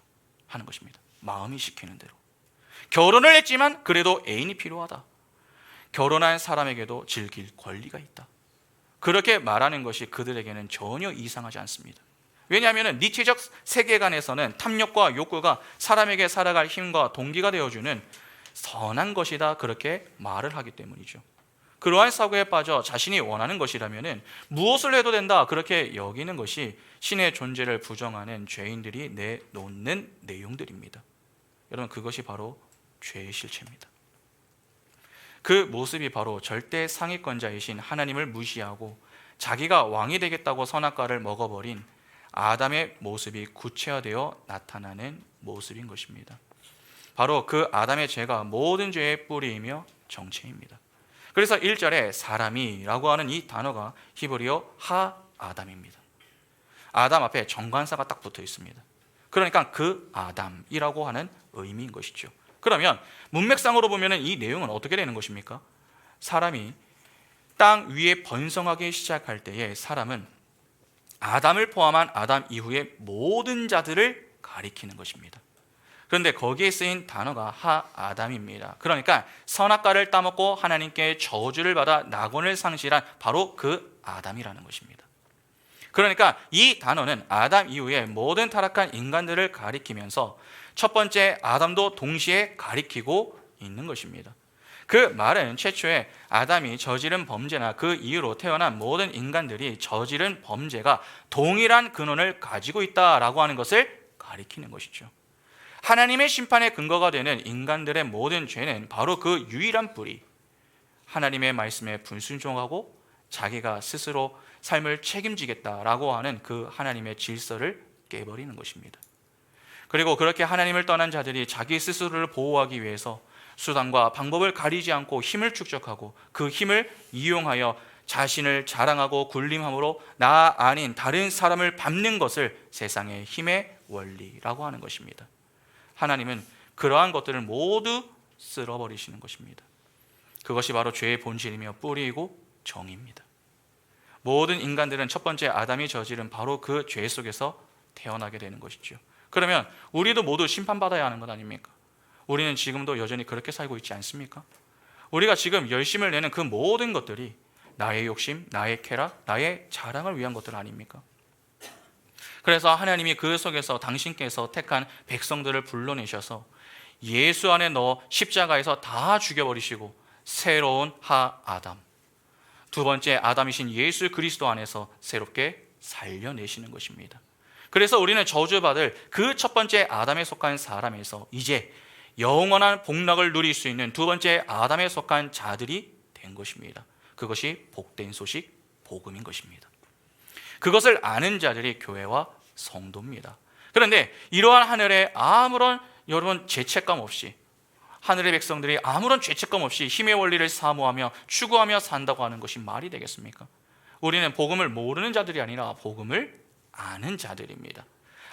[SPEAKER 1] 하는 것입니다. 마음이 시키는 대로. 결혼을 했지만 그래도 애인이 필요하다. 결혼한 사람에게도 즐길 권리가 있다. 그렇게 말하는 것이 그들에게는 전혀 이상하지 않습니다. 왜냐하면 니체적 세계관에서는 탐욕과 욕구가 사람에게 살아갈 힘과 동기가 되어주는 선한 것이다 그렇게 말을 하기 때문이죠. 그러한 사고에 빠져 자신이 원하는 것이라면 무엇을 해도 된다 그렇게 여기는 것이 신의 존재를 부정하는 죄인들이 내놓는 내용들입니다. 여러분, 그것이 바로 죄의 실체입니다. 그 모습이 바로 절대 상위권자이신 하나님을 무시하고 자기가 왕이 되겠다고 선악과를 먹어버린 아담의 모습이 구체화되어 나타나는 모습인 것입니다. 바로 그 아담의 죄가 모든 죄의 뿌리이며 정체입니다. 그래서 1절에 사람이라고 하는 이 단어가 히브리어 하아담입니다. 아담 앞에 정관사가 딱 붙어 있습니다. 그러니까 그 아담이라고 하는 의미인 것이죠. 그러면 문맥상으로 보면 이 내용은 어떻게 되는 것입니까? 사람이 땅 위에 번성하기 시작할 때에 사람은 아담을 포함한 아담 이후의 모든 자들을 가리키는 것입니다. 그런데 거기에 쓰인 단어가 하아담입니다. 그러니까 선악과를 따먹고 하나님께 저주를 받아 낙원을 상실한 바로 그 아담이라는 것입니다. 그러니까 이 단어는 아담 이후에 모든 타락한 인간들을 가리키면서 첫 번째 아담도 동시에 가리키고 있는 것입니다. 그 말은 최초에 아담이 저지른 범죄나 그 이후로 태어난 모든 인간들이 저지른 범죄가 동일한 근원을 가지고 있다라고 하는 것을 가리키는 것이죠. 하나님의 심판의 근거가 되는 인간들의 모든 죄는 바로 그 유일한 뿌리, 하나님의 말씀에 불순종하고 자기가 스스로 삶을 책임지겠다라고 하는 그 하나님의 질서를 깨버리는 것입니다. 그리고 그렇게 하나님을 떠난 자들이 자기 스스로를 보호하기 위해서 수단과 방법을 가리지 않고 힘을 축적하고 그 힘을 이용하여 자신을 자랑하고 군림함으로 나 아닌 다른 사람을 밟는 것을 세상의 힘의 원리라고 하는 것입니다. 하나님은 그러한 것들을 모두 쓸어버리시는 것입니다. 그것이 바로 죄의 본질이며 뿌리이고 정의입니다. 모든 인간들은 첫 번째 아담이 저지른 바로 그 죄 속에서 태어나게 되는 것이죠. 그러면 우리도 모두 심판받아야 하는 것 아닙니까? 우리는 지금도 여전히 그렇게 살고 있지 않습니까? 우리가 지금 열심을 내는 그 모든 것들이 나의 욕심, 나의 쾌락, 나의 자랑을 위한 것들 아닙니까? 그래서 하나님이 그 속에서 당신께서 택한 백성들을 불러내셔서 예수 안에 넣어 십자가에서 다 죽여버리시고 새로운 하아담, 두 번째 아담이신 예수 그리스도 안에서 새롭게 살려내시는 것입니다. 그래서 우리는 저주받을 그 첫 번째 아담에 속한 사람에서 이제 영원한 복락을 누릴 수 있는 두 번째 아담에 속한 자들이 된 것입니다. 그것이 복된 소식, 복음인 것입니다. 그것을 아는 자들이 교회와 성도입니다. 그런데 이러한 하늘에 아무런 여러분 죄책감 없이, 하늘의 백성들이 아무런 죄책감 없이 힘의 원리를 사모하며 추구하며 산다고 하는 것이 말이 되겠습니까? 우리는 복음을 모르는 자들이 아니라 복음을 아는 자들입니다.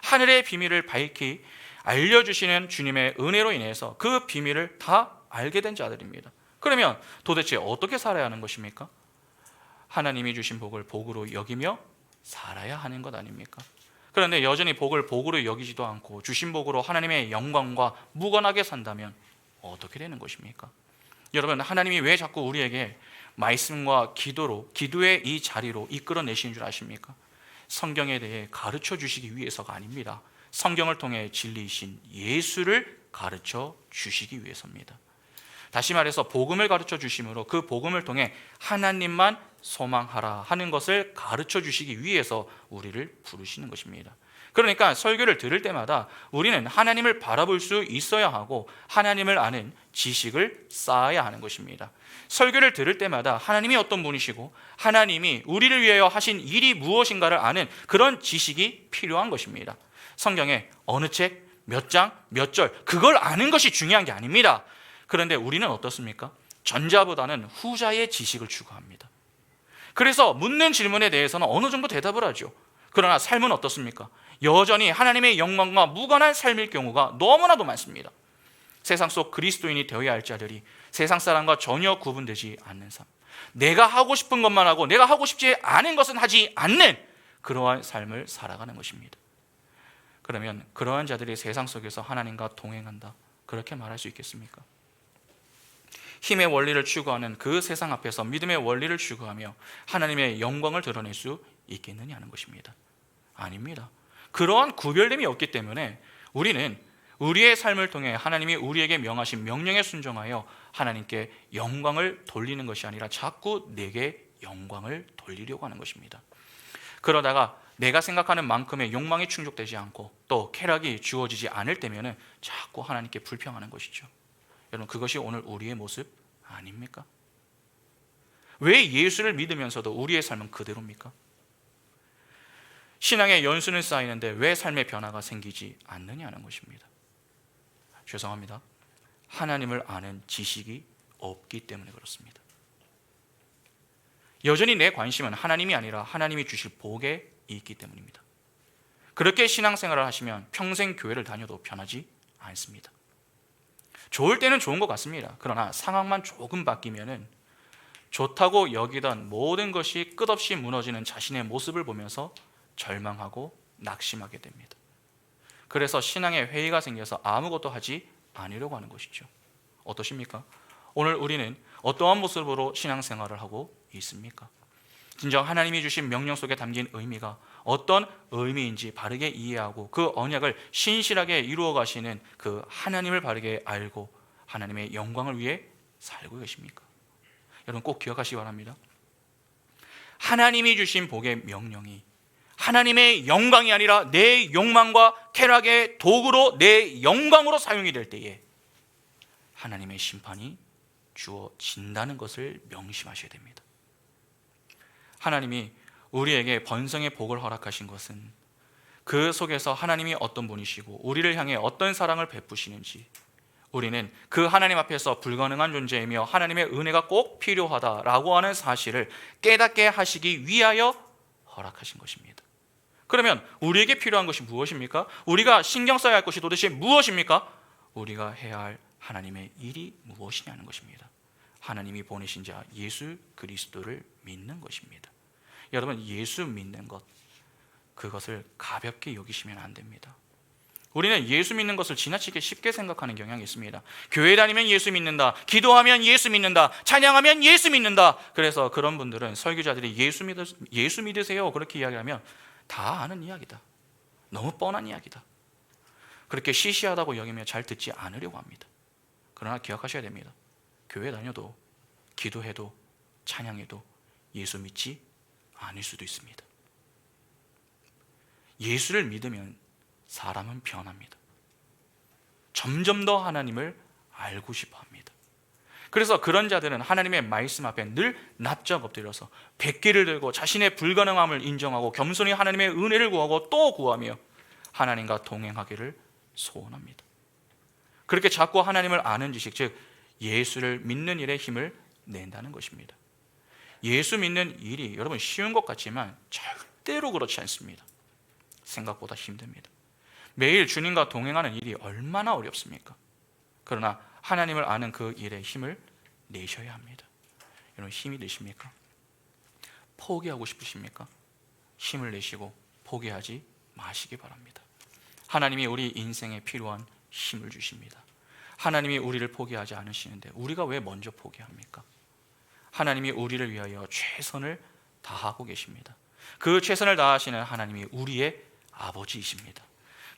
[SPEAKER 1] 하늘의 비밀을 밝히 알려주시는 주님의 은혜로 인해서 그 비밀을 다 알게 된 자들입니다. 그러면 도대체 어떻게 살아야 하는 것입니까? 하나님이 주신 복을 복으로 여기며 살아야 하는 것 아닙니까? 그런데 여전히 복을 복으로 여기지도 않고 주신 복으로 하나님의 영광과 무관하게 산다면 어떻게 되는 것입니까? 여러분, 하나님이 왜 자꾸 우리에게 말씀과 기도의 이 자리로 이끌어내시는 줄 아십니까? 성경에 대해 가르쳐 주시기 위해서가 아닙니다. 성경을 통해 진리이신 예수를 가르쳐 주시기 위해서입니다. 다시 말해서 복음을 가르쳐 주심으로 그 복음을 통해 하나님만 소망하라 하는 것을 가르쳐 주시기 위해서 우리를 부르시는 것입니다. 그러니까 설교를 들을 때마다 우리는 하나님을 바라볼 수 있어야 하고 하나님을 아는 지식을 쌓아야 하는 것입니다. 설교를 들을 때마다 하나님이 어떤 분이시고 하나님이 우리를 위하여 하신 일이 무엇인가를 아는 그런 지식이 필요한 것입니다. 성경에 어느 책, 몇 장, 몇 절, 그걸 아는 것이 중요한 게 아닙니다. 그런데 우리는 어떻습니까? 전자보다는 후자의 지식을 추구합니다. 그래서 묻는 질문에 대해서는 어느 정도 대답을 하죠. 그러나 삶은 어떻습니까? 여전히 하나님의 영광과 무관한 삶일 경우가 너무나도 많습니다. 세상 속 그리스도인이 되어야 할 자들이 세상 사람과 전혀 구분되지 않는 삶, 내가 하고 싶은 것만 하고 내가 하고 싶지 않은 것은 하지 않는 그러한 삶을 살아가는 것입니다. 그러면 그러한 자들이 세상 속에서 하나님과 동행한다, 그렇게 말할 수 있겠습니까? 힘의 원리를 추구하는 그 세상 앞에서 믿음의 원리를 추구하며 하나님의 영광을 드러낼 수 있겠느냐 하는 것입니다. 아닙니다. 그러한 구별됨이 없기 때문에 우리는 우리의 삶을 통해 하나님이 우리에게 명하신 명령에 순종하여 하나님께 영광을 돌리는 것이 아니라 자꾸 내게 영광을 돌리려고 하는 것입니다. 그러다가 내가 생각하는 만큼의 욕망이 충족되지 않고 또 쾌락이 주어지지 않을 때면은 자꾸 하나님께 불평하는 것이죠. 여러분, 그것이 오늘 우리의 모습 아닙니까? 왜 예수를 믿으면서도 우리의 삶은 그대로입니까? 신앙의 연수는 쌓이는데 왜 삶의 변화가 생기지 않느냐는 것입니다. 죄송합니다. 하나님을 아는 지식이 없기 때문에 그렇습니다. 여전히 내 관심은 하나님이 아니라 하나님이 주실 복에 있기 때문입니다. 그렇게 신앙생활을 하시면 평생 교회를 다녀도 변하지 않습니다. 좋을 때는 좋은 것 같습니다. 그러나 상황만 조금 바뀌면은 좋다고 여기던 모든 것이 끝없이 무너지는 자신의 모습을 보면서 절망하고 낙심하게 됩니다. 그래서 신앙의 회의가 생겨서 아무것도 하지 않으려고 하는 것이죠. 어떠십니까? 오늘 우리는 어떠한 모습으로 신앙생활을 하고 있습니까? 진정 하나님이 주신 명령 속에 담긴 의미가 어떤 의미인지 바르게 이해하고 그 언약을 신실하게 이루어 가시는 그 하나님을 바르게 알고 하나님의 영광을 위해 살고 계십니까? 여러분, 꼭 기억하시기 바랍니다. 하나님이 주신 복의 명령이 하나님의 영광이 아니라 내 욕망과 쾌락의 도구로 내 영광으로 사용이 될 때에 하나님의 심판이 주어진다는 것을 명심하셔야 됩니다. 하나님이 우리에게 번성의 복을 허락하신 것은 그 속에서 하나님이 어떤 분이시고 우리를 향해 어떤 사랑을 베푸시는지, 우리는 그 하나님 앞에서 불가능한 존재이며 하나님의 은혜가 꼭 필요하다라고 하는 사실을 깨닫게 하시기 위하여 허락하신 것입니다. 그러면 우리에게 필요한 것이 무엇입니까? 우리가 신경 써야 할 것이 도대체 무엇입니까? 우리가 해야 할 하나님의 일이 무엇이냐는 것입니다. 하나님이 보내신 자 예수 그리스도를 믿는 것입니다. 여러분, 예수 믿는 것, 그것을 가볍게 여기시면 안 됩니다. 우리는 예수 믿는 것을 지나치게 쉽게 생각하는 경향이 있습니다. 교회 다니면 예수 믿는다, 기도하면 예수 믿는다, 찬양하면 예수 믿는다. 그래서 그런 분들은 설교자들이 예수 믿으세요 그렇게 이야기하면 다 아는 이야기다, 너무 뻔한 이야기다, 그렇게 시시하다고 여기며 잘 듣지 않으려고 합니다. 그러나 기억하셔야 됩니다. 교회 다녀도 기도해도 찬양해도 예수 믿지 않을 수도 있습니다. 예수를 믿으면 사람은 변합니다. 점점 더 하나님을 알고 싶어 합니다. 그래서 그런 자들은 하나님의 말씀 앞에 늘 납작 엎드려서 백기를 들고 자신의 불가능함을 인정하고 겸손히 하나님의 은혜를 구하고 또 구하며 하나님과 동행하기를 소원합니다. 그렇게 자꾸 하나님을 아는 지식, 즉 예수를 믿는 일에 힘을 낸다는 것입니다. 예수 믿는 일이 여러분 쉬운 것 같지만 절대로 그렇지 않습니다. 생각보다 힘듭니다. 매일 주님과 동행하는 일이 얼마나 어렵습니까? 그러나 하나님을 아는 그 일에 힘을 내셔야 합니다. 여러분, 힘이 되십니까? 포기하고 싶으십니까? 힘을 내시고 포기하지 마시기 바랍니다. 하나님이 우리 인생에 필요한 힘을 주십니다. 하나님이 우리를 포기하지 않으시는데 우리가 왜 먼저 포기합니까? 하나님이 우리를 위하여 최선을 다하고 계십니다. 그 최선을 다하시는 하나님이 우리의 아버지이십니다.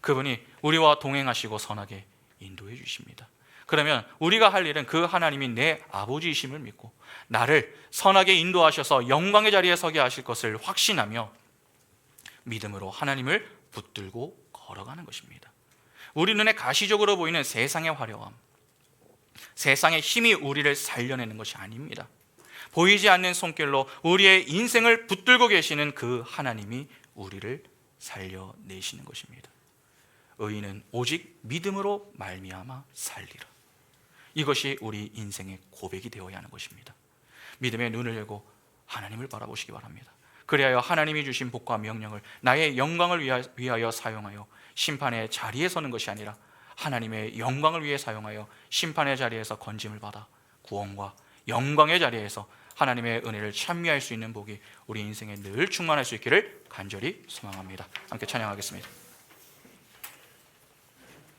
[SPEAKER 1] 그분이 우리와 동행하시고 선하게 인도해 주십니다. 그러면 우리가 할 일은 그 하나님이 내 아버지이심을 믿고 나를 선하게 인도하셔서 영광의 자리에 서게 하실 것을 확신하며 믿음으로 하나님을 붙들고 걸어가는 것입니다. 우리 눈에 가시적으로 보이는 세상의 화려함, 세상의 힘이 우리를 살려내는 것이 아닙니다. 보이지 않는 손길로 우리의 인생을 붙들고 계시는 그 하나님이 우리를 살려내시는 것입니다. 의인은 오직 믿음으로 말미암아 살리라. 이것이 우리 인생의 고백이 되어야 하는 것입니다. 믿음의 눈을 열고 하나님을 바라보시기 바랍니다. 그리하여 하나님이 주신 복과 명령을 나의 영광을 위하여 사용하여 심판의 자리에 서는 것이 아니라 하나님의 영광을 위해 사용하여 심판의 자리에서 건짐을 받아 구원과 영광의 자리에서 하나님의 은혜를 찬미할 수 있는 복이 우리 인생에 늘 충만할 수 있기를 간절히 소망합니다. 함께 찬양하겠습니다.